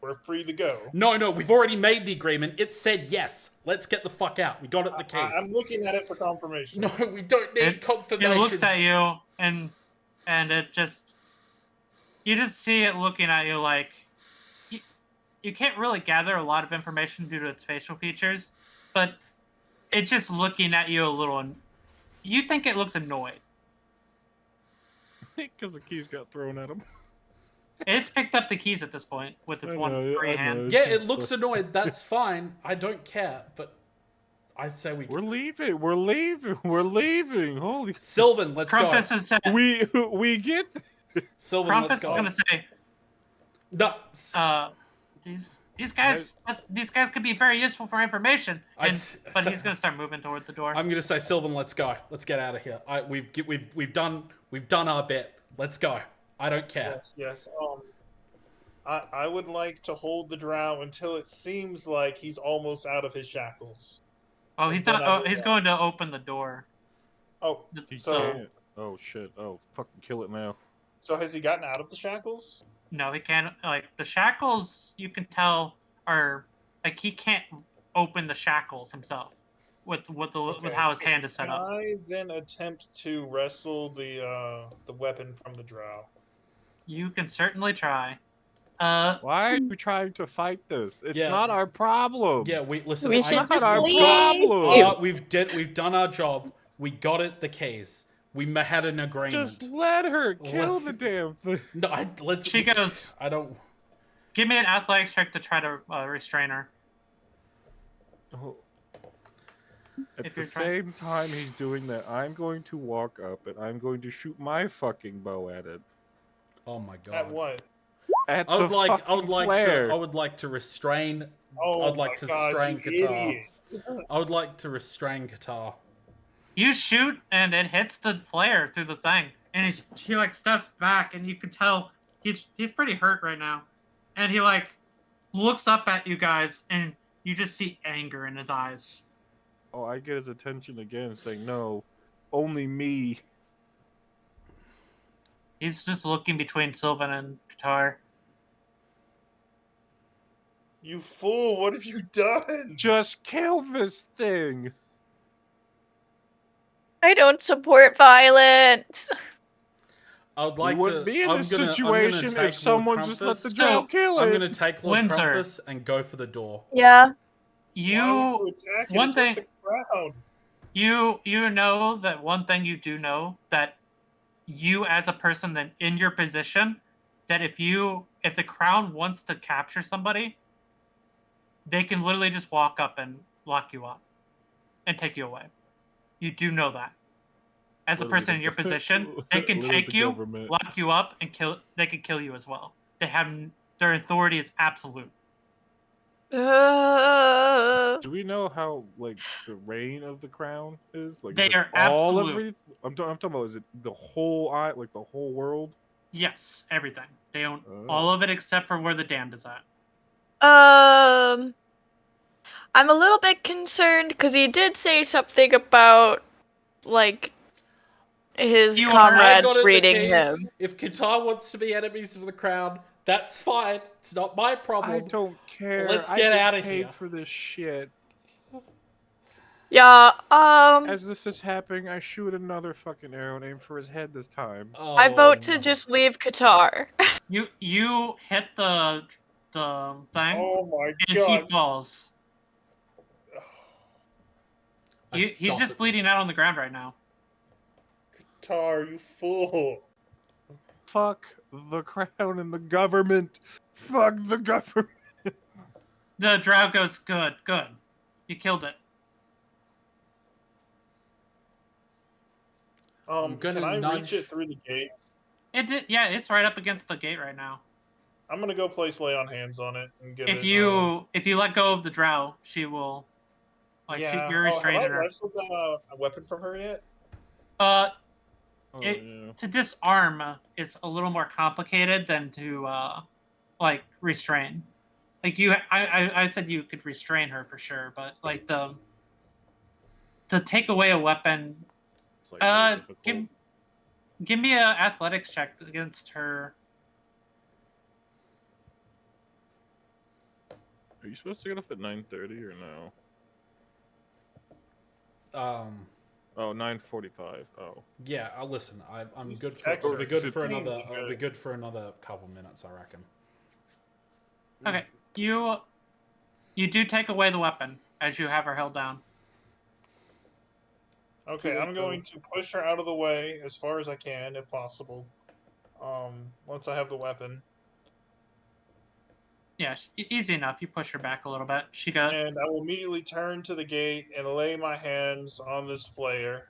we're free to go. No, we've already made the agreement. It said yes. Let's get the fuck out. We got it the case. I'm looking at it for confirmation. No, we don't need It confirmation. looks at you, and it just, you just see it looking at you like, you can't really gather a lot of information due to its facial features, but it's just looking at you a little, you think it looks annoyed. Because the keys got thrown at him. It's picked up the keys at this point with its one free hand. Yeah, it looks annoyed. That's fine. I don't care. But I say We're leaving. We're leaving. We're leaving. Holy. Sylvan, let's Crumpus go. has said, We get. Sylvan, Crumpus let's is go. gonna say, No. these guys could be very useful for information. But so- he's gonna start moving toward the door. I'm gonna say, Sylvan, let's go. Let's get out of here. We've done our bit. Let's go. I don't care. Yes. I would like to hold the drow until it seems like he's almost out of his shackles. Oh, he's Then not. I Oh, will- he's going to open the door. Oh, He So- can't. Oh shit. Oh, fucking kill it now. so has he gotten out of the shackles? No, he can't. Like the shackles, you can tell are like he can't open the shackles himself with Okay. how his hand is set Can up. I then attempt to wrestle the weapon from the drow? You can certainly try. Why are you trying to fight this? It's Yeah. not our problem. Yeah, listen. We should Not just our leave. problem. We've done our job. We got it. The keys. We had an agreement. Just let her kill Let's- the damn thing. No, let's. She goes, I don't. "Give me an athletics check to try to restrain her." Oh. At If the you're trying- same time he's doing that, I'm going to walk up and I'm going to shoot my fucking bow at it. Oh my god. At what? At I would the like. I fucking would like flare. to. I would like to restrain. Oh I'd like my to God, restrain you Qatar. idiots. I would like to restrain Qatar. You shoot, and it hits the flare through the thing. and he like steps back, and you can tell he's pretty hurt right now, and he like looks up at you guys, and you just see anger in his eyes. Oh, I get his attention again, saying, "No, only me." He's just looking between Sylvan and Qatar. You fool! What have you done? Just kill this thing. I don't support violence. I would like wouldn't to. be in I'm this gonna situation take if someone just let Krampus- the drow kill I'm it. gonna take Lord Windsor. Krampus and go for the door. Yeah. Why You would you attack it? one It's with thing- the crown. you know that one thing you do know, that you as a person that in your position, that if the crown wants to capture somebody, they can literally just walk up and lock you up and take you away. You do know that. As a Literally person the in your go- position, they can literally take the you, government. lock you up, and they can kill you as well. Their authority is absolute. Do we know how like the reign of the crown is? Like, They is it are all absolute. every. I'm talking about. Is it the whole like the whole world? Yes, everything. They own Oh. all of it except for where the damned is at. I'm a little bit concerned because he did say something about like his You are- I comrades got it, the reading keys. him. If Qatar wants to be enemies of the crown, that's fine. It's not my problem. I don't care. Let's I get get outta paid here. for this shit. Yeah. As this is happening, I shoot another fucking arrow and aim for his head this time. Oh, I vote to no. just leave Qatar. You hit the thing, Oh my and god! he falls. I He's stop just at bleeding this. out on the ground right now. Tar, you fool! Fuck the crown and the government. Fuck the government. The drow goes, good. You killed it. I'm gonna Can I nudge- reach it through the gate? It did, yeah, it's right up against the gate right now. I'm gonna go place lay on hands on it and give it. If you let go of the drow, she will, like, yeah. you're Have restraining I her. wrestled a weapon from her yet? Uh, Oh, It- yeah. to disarm is a little more complicated than to like restrain. Like I said you could restrain her for sure, but like to take away a weapon, It's like really difficult. give me a athletics check against her. Are you supposed to get off at 9:30 or no? Oh, 9:45. Oh. Yeah, I'll listen. I'm He's good for. extra I'll be good for 15 another. is I'll be good. good for another couple minutes, I reckon. Okay, you do take away the weapon as you have her held down. Okay, I'm going to push her out of the way as far as I can, if possible. Once I have the weapon, Yeah, easy enough. You push her back a little bit. She goes. and I will immediately turn to the gate and lay my hands on this flayer,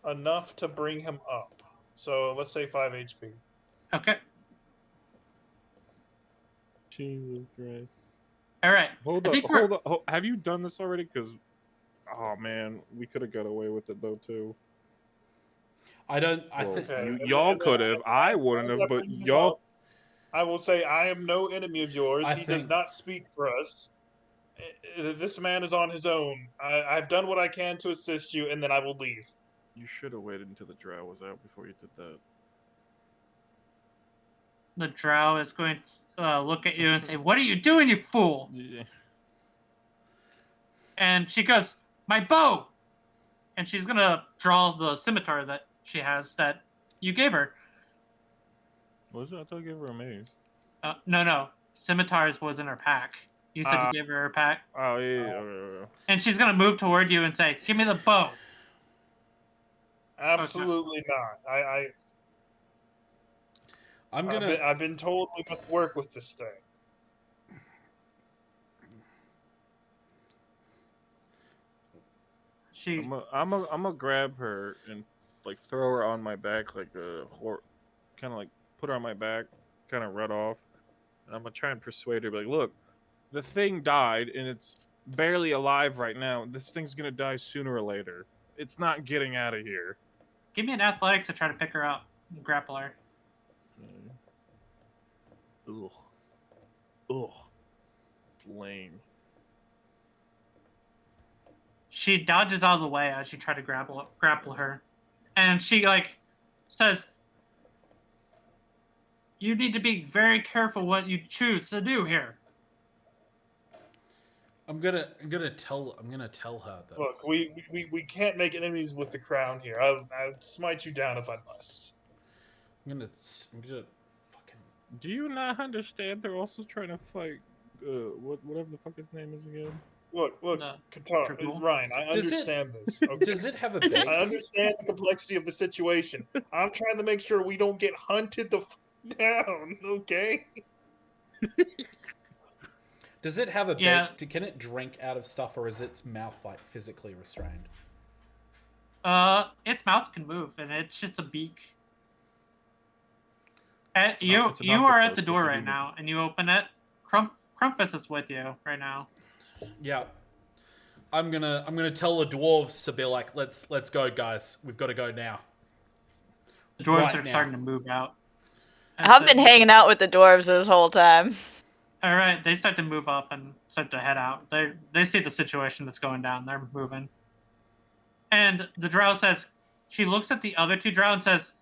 enough to bring him up. So let's say 5 HP. Okay. Jesus Christ. All right. Hold I up, think we're- hold up. Have you done this already? Because, oh man, we could have got away with it though too. I don't. I Well, think. Okay. y'all And then could have. I wouldn't as have, but bring him y'all. up, I will say, I am no enemy of yours. I He does think- not speak for us. This man is on his own. I've done what I can to assist you, and then I will leave. You should have waited until the drow was out before you did that. The drow is going to look at you and say, "What are you doing, you fool?" Yeah. And she goes, "My bow!" And she's going to draw the scimitar that she has that you gave her. What was it? I thought I gave her a maze. No. Scimitars was in her pack. You said Ah. you gave her her pack. Oh yeah. Okay. And she's going to move toward you and say, "Give me the bow." Absolutely not. I'm gonna. I've been told we must work with this thing. She I'm gonna grab her and like throw her on my back like a kind of like put her on my back, kind of run off. And I'm gonna try and persuade her, like, look, the thing died and it's barely alive right now. This thing's gonna die sooner or later. It's not getting out of here. Give me an athletics to try to pick her up and grapple her. Ugh. Ugh. Lame. She dodges out of the way as you try to grapple her. And she, like, says, you need to be very careful what you choose to do here. I'm gonna tell her that. Look, we can't make enemies with the crown here. I'll smite you down if I must. I'm gonna fucking. Do you not understand? They're also trying to fight. Whatever the fuck his name is again. Look, No, Qatar, triple. Ryan, I Does it- understand this. Okay? Does it have a big? I understand the complexity of the situation. I'm trying to make sure we don't get hunted the down, okay? Does it have a Yeah. big? Can it drink out of stuff, or is its mouth like physically restrained? Its mouth can move, and it's just a beak. You it's an you are at octopus, the it's door a right human. now, and you open it. Crumpus is with you right now. Yeah. I'm gonna tell the dwarves to be like, let's go, guys. We've got to go now. The dwarves Right are now. starting to move out. I've been hanging out with the dwarves this whole time. All right, they start to move up and start to head out. They see the situation that's going down. They're moving. And the drow says, she looks at the other two drow and says,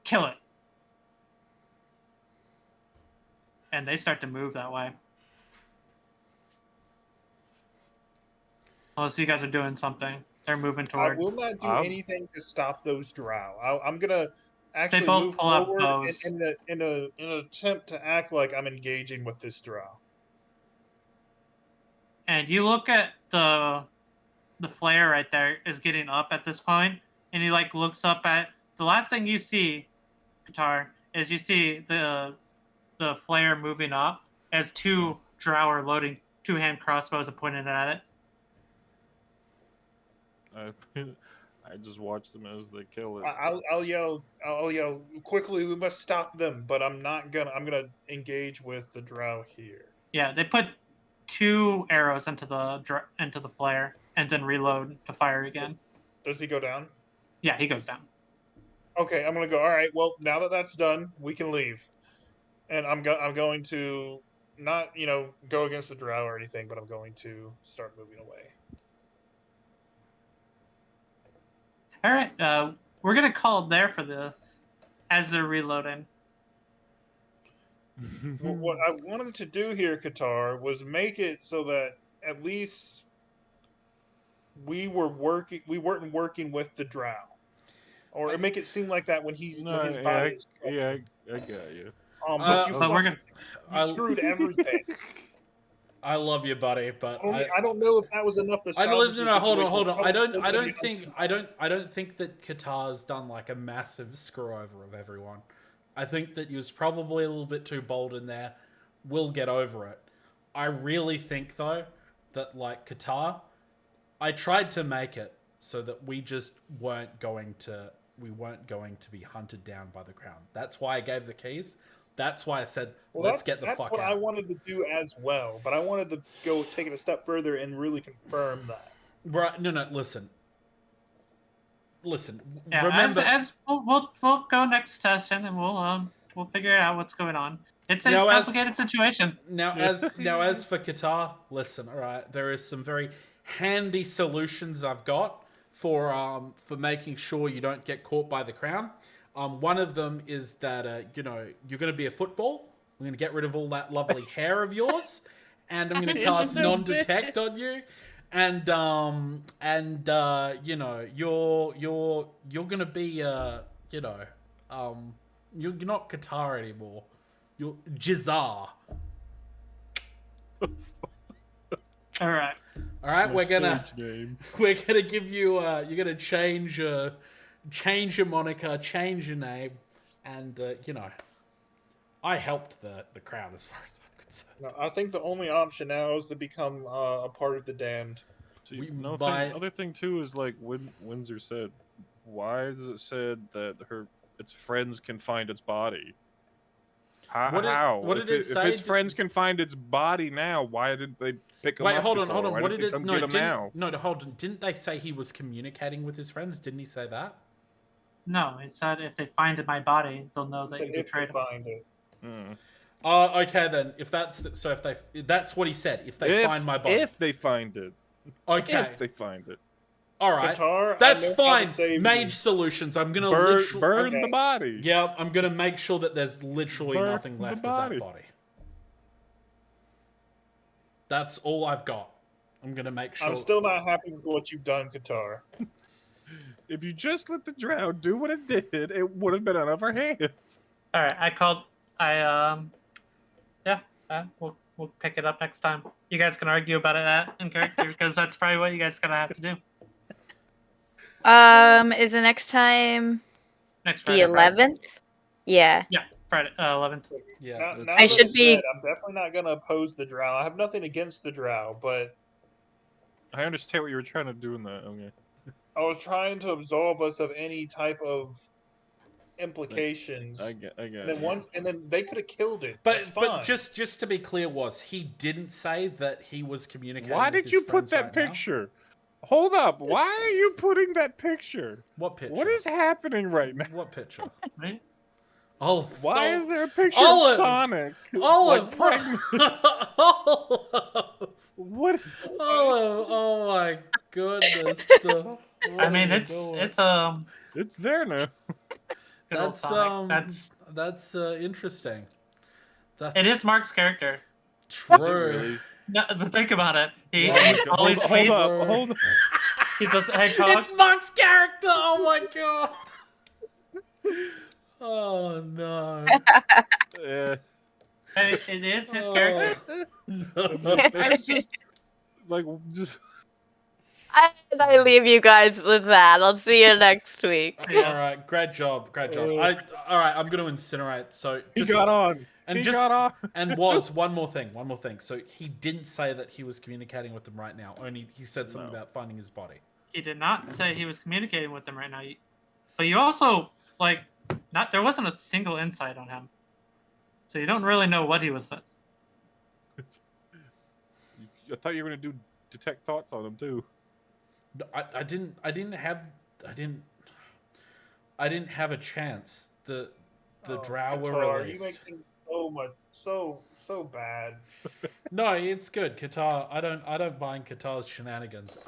"Kill it." And they start to move that way. Unless you guys are doing something. They're moving I toward. will not do anything to stop those drow. I'm gonna actually both move pull out forward bows. in an attempt to act like I'm engaging with this drow. And you look at the flare right there is getting up at this point, and he like looks up at the last thing you see, Qatar, is you see the flare moving up as two drow are loading 2-hand crossbows and pointing at it. I just watch them as they kill it. I'll yell quickly. We must stop them, but I'm gonna engage with the drow here. Yeah, they put 2 arrows into the flare and then reload to fire again. Does he go down? Yeah, he goes down. Okay, I'm gonna go. All right. Well, now that that's done, we can leave. And I'm going to not go against the drow or anything, but I'm going to start moving away. All right, we're gonna call it there as they're reloading. What I wanted to do here, Qatar, was make it so that at least we weren't working with the drow, or make it seem like that when his body is crushed. Yeah, I got you. But you, But we're gonna. you screwed everything. I love you, buddy, but I don't know if that was enough to. I don't salvage listen. the No, hold on, situation. hold on. I Probably don't think that Qatar's done like a massive screw over of everyone. I think that he was probably a little bit too bold in there. We'll get over it. I really think though that like Qatar, I tried to make it so that we just weren't going to be hunted down by the crown. That's why I gave the keys. That's why I said, let's get the fuck out. That's what I wanted to do as well, but I wanted to go take it a step further and really confirm that. Right? No, listen. Yeah, Remember, as we'll go next session and we'll figure out what's going on. It's a Now, as- complicated situation. now as for Qatar, listen. All right, there is some very handy solutions I've got for making sure you don't get caught by the crown. One of them is that you're going to be a football. I'm going to get rid of all that lovely hair of yours, and I'm going to cast non-detect on you. And you're going to be you're not Qatar anymore. You're Jizar. All right. All right, we're gonna Stage name. give you you're gonna change your moniker, change your name, and I helped the crown as far as I'm concerned. No, I think the only option now is to become a part of the damned. See, We- no by- thing, other thing too is like when Windsor said, why does it said that its friends can find its body? How? What did it say? If its friends can find its body now, why didn't they pick him Wait, up? hold on. before? Why What didn't did they it? come No, get him now? hold on. Didn't they say he was communicating with his friends? Didn't he say that? No, he said if they find my body, they'll know He that said you if they betrayed them. find it. Mm. Okay then. If that's so, if they that's what he said. If they find my body. If they find it. Okay. If they find it. All right. Qatar, I That's know how to fine. save Mage you. solutions. I'm gonna Burn literally. the body. Yeah, I'm gonna make sure that there's literally Burn nothing the left of body. that body. That's all I've got. I'm gonna make sure. I'm still not happy with what you've done, Qatar. If you just let the drow do what it did, it would have been out of our hands. All right, we'll pick it up next time. You guys can argue about it in character because that's probably what you guys gonna have to do Is the next time next the Friday. 11th? Yeah. Yeah, Friday 11th. Yeah. Now I that should it's be- dead, I'm definitely not gonna oppose the drow. I have nothing against the drow, but I understand what you were trying to do in that. Okay. I was trying to absolve us of any type of implications. I get And then they could have killed it. But That's fine. just to be clear, was he didn't say that he was communicating? Why with did his you put friends that right now? picture? Hold up. Why are you putting that picture? What picture? What is happening right now? What picture? Right? Olive. Why is there a picture Olive! of Sonic? Olive? Like, pregnant? Olive. What? Olive. Oh my goodness. I mean, it's It's there now. good old That's Sonic. that's interesting. That's It is Mark's character. true. Is it really? No, but think about it. He Oh my God. always hold tweets. up. Hold up. He does hedgehog. It's Mark's character. Oh my god. Oh no. Yeah. It is his character. I was just like just. And I leave you guys with that. I'll see you next week. All right, great job, great job. Uh, All right, I'm going to incinerate. So He just, got on. and He just got on. and was one more thing. So he didn't say that he was communicating with them right now. Only he said something No. about finding his body. He did not say he was communicating with them right now. But you also there wasn't a single insight on him, so you don't really know what he was. I thought you were gonna do detect thoughts on him too. No, I didn't have a chance. The drow were Qatar, released. You make things so bad. No, it's good. Qatar, I don't mind Qatar's shenanigans.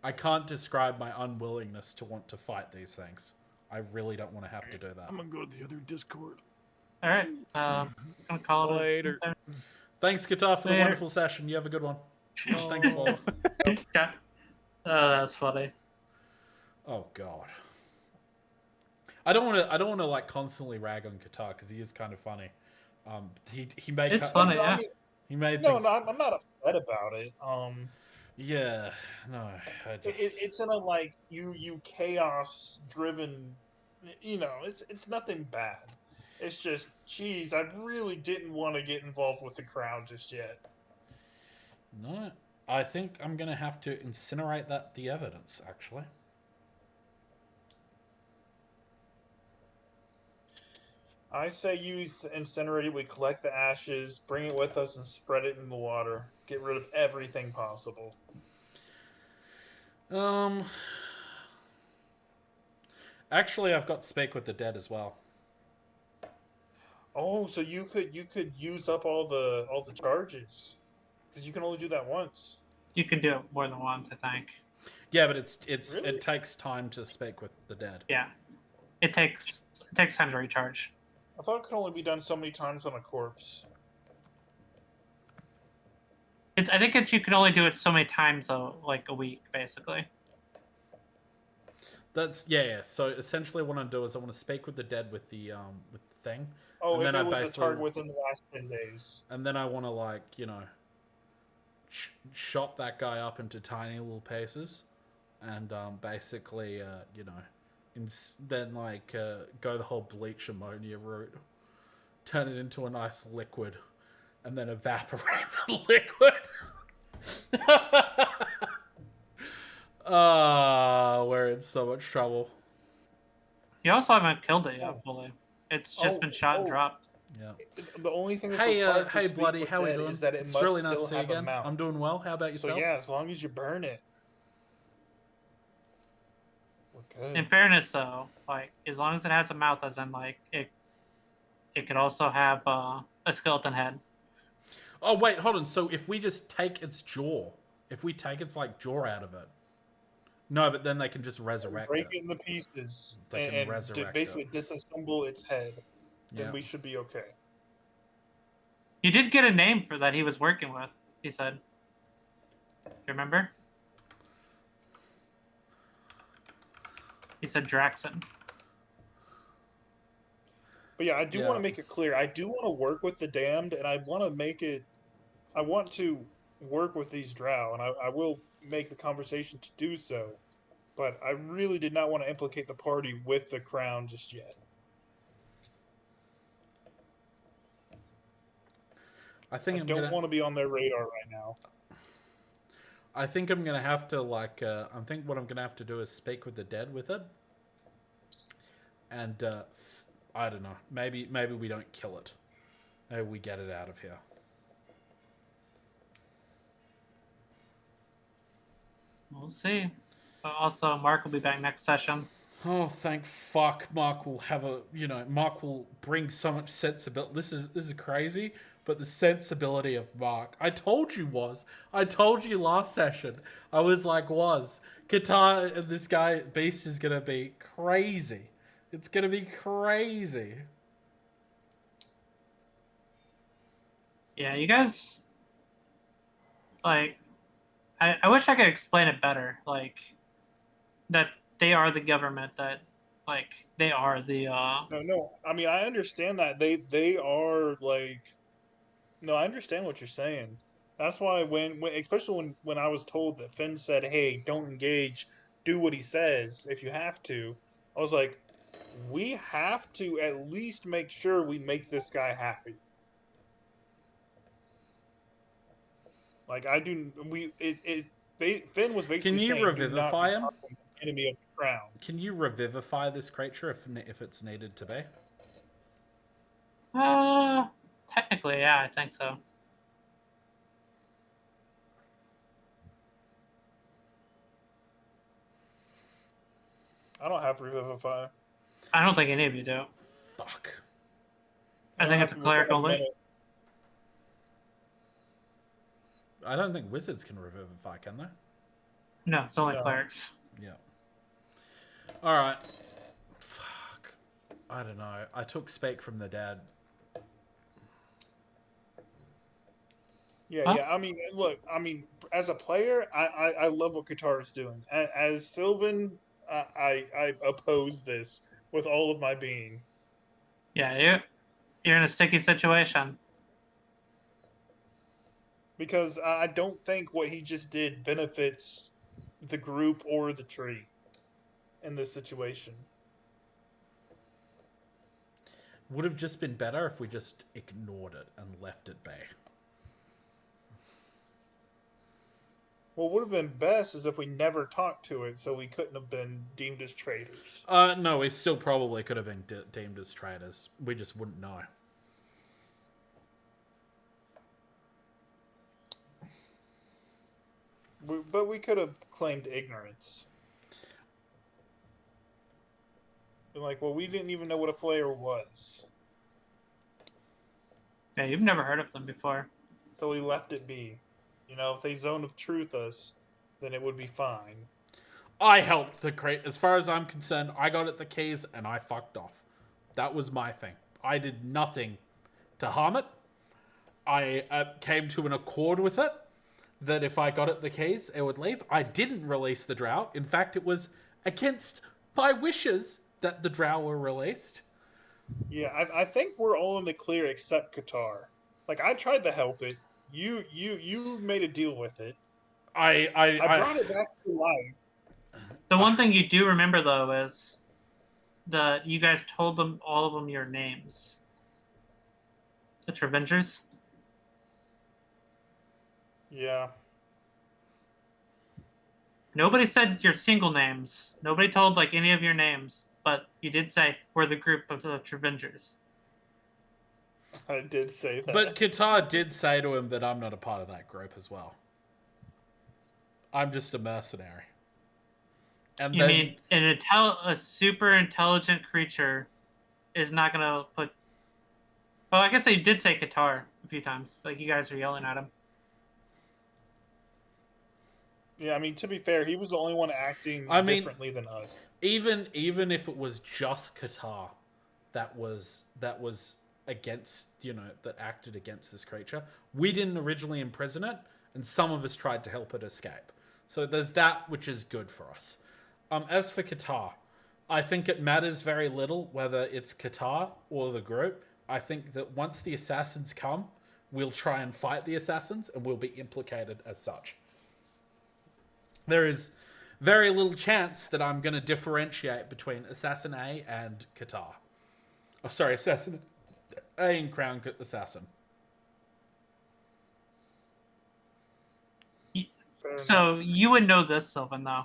I can't describe my unwillingness to want to fight these things. I really don't want to have to do that. I'm gonna go to the other Discord. All right, I'm gonna call it Later. Thanks, Qatar, for the Later. wonderful session. You have a good one. Thanks, Walls. Yeah. Oh, that's funny. Oh God. I don't want to like constantly rag on Qatar because he is kind of funny. He made It's funny, No, I yeah. mean, he made no, things. no, I'm not upset about it. Yeah, no. I just... It's in a you chaos driven, it's nothing bad. It's just, geez, I really didn't want to get involved with the crowd just yet. No, I think I'm gonna have to incinerate the evidence actually. I say you incinerate it. We collect the ashes, bring it with us, and spread it in the water. Get rid of everything possible. Actually, I've got Speak with the Dead as well. Oh, so you could use up all the charges, because you can only do that once. You can do it more than once, I think. Yeah, but Really? it takes time to speak with the dead. Yeah, it takes time to recharge. I thought it could only be done so many times on a corpse. I think you can only do it so many times a week, basically. That's yeah. So essentially, what I do is I want to speak with the dead with the thing. Oh, And if then it I was a basically- target within the last 10 days. And then I want to chop that guy up into tiny little pieces, and basically then go the whole bleach ammonia route, turn it into a nice liquid, and then evaporate the liquid. We're in so much trouble. You also haven't killed it yet, fully. It's just Oh, been shot and oh. dropped. Yeah. The only thing that's Hey, required for hey, Speak bloody, with how we Dead doing? is that it It's must really nice still to see you have a again. mouth. I'm doing well. How about yourself? So yeah, as long as you burn it. Okay. In fairness, though, like as long as it has a mouth, as in like it could also have a skeleton head. Oh wait, hold on. So if we just take its jaw, if we take its like jaw out of it, no, but then they can just resurrect Break it. it into pieces They can and resurrect basically it. disassemble its head. Then Yeah. we should be okay. You did get a name for that he was working with. He said. You remember? He said Draxon. But yeah, I do Yeah. want to make it clear. I do want to work with the damned, and I want to make it. I want to work with these drow, and I will make the conversation to do so. But I really did not want to implicate the party with the crown just yet. I think I I'm don't gonna. want to be on their radar right now. I think I'm gonna have to like. I think what I'm gonna have to do is speak with the dead with it, and I don't know. Maybe we don't kill it. Maybe we get it out of here. We'll see. But also, Mark will be back next session. Oh, thank fuck! Mark will have a. Mark will bring so much sensibility. This is crazy, but the sensibility of Mark. I told you last session. I was like, Guitar and this guy Beast is gonna be crazy. It's gonna be crazy. Yeah, you guys. Like, I wish I could explain it better. Like, that they are the government. That, like, they are the. No. I mean, I understand that they are like. No, I understand what you're saying. That's why when especially when I was told that Finn said, "Hey, don't engage, do what he says if you have to," I was like, "We have to at least make sure we make this guy happy." Like I do, Finn was basically Can you saying, revivify "Do him? not become an enemy of the crown." Can you revivify this creature if it's needed to be? Technically, yeah, I think so. I don't have Revivify. I don't think any of you do. Fuck. I think it's a cleric only. Minute. I don't think wizards can revivify, can they? No, it's only No. clerics. Yeah. All right. Fuck. I don't know. I took Spake from the dead. Yeah, Huh? yeah. I mean, look. I mean, as a player, I love what Qatar is doing. As Sylvan, I oppose this with all of my being. Yeah, you're in a sticky situation. Because I don't think what he just did benefits the group or the tree in this situation. Would have just been better if we just ignored it and left it be. What would have been best is if we never talked to it, so we couldn't have been deemed as traitors. No, we still probably could have been deemed as traitors. We just wouldn't know. But we could have claimed ignorance. Been like, well, we didn't even know what a flayer was, Yeah, you've never heard of them before. so we left it be. You know, if they zone of truth us, then it would be fine. I helped the crate. As far as I'm concerned, I got it the keys and I fucked off. That was my thing. I did nothing to harm it. I came to an accord with it that if I got it the keys, it would leave. I didn't release the drow. In fact, it was against my wishes that the drow were released. Yeah, I think we're all in the clear except Qatar. Like, I tried to help it. You made a deal with it. I brought it back to life. The one thing you do remember though is that you guys told them all of them your names. The Trevengers. Yeah. Nobody said your single names. Nobody told like any of your names, but you did say we're the group of the Trevengers. I did say that. But Qatar did say to him that I'm not a part of that group as well. I'm just a mercenary. And You then mean a super intelligent creature is not gonna put? Well, I guess they did say Qatar a few times. Like you guys were yelling at him. Yeah, I mean, to be fair, he was the only one acting I mean- differently than us. even if it was just Qatar that was against, that acted against this creature, we didn't originally imprison it, and some of us tried to help it escape. So there's that, which is good for us. As for Qatar, I think it matters very little whether it's Qatar or the group. I think that once the assassins come, we'll try and fight the assassins, and we'll be implicated as such. There is very little chance that I'm going to differentiate between Assassin A and Qatar. Oh, sorry, Assassin A and Crown Assassin. Fair So enough. you would know this, Sylvan, though.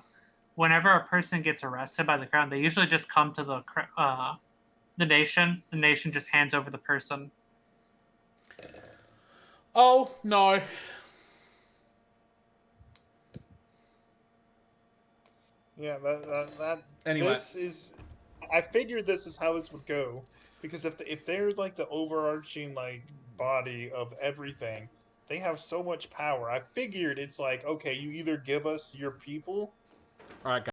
Whenever a person gets arrested by the Crown, they usually just come to the nation. The nation just hands over the person. Oh, no. Yeah, that Anyway. this is. I figured this is how this would go, because if they're like the overarching like body of everything, they have so much power. I figured it's like, okay, you either give us your people All right,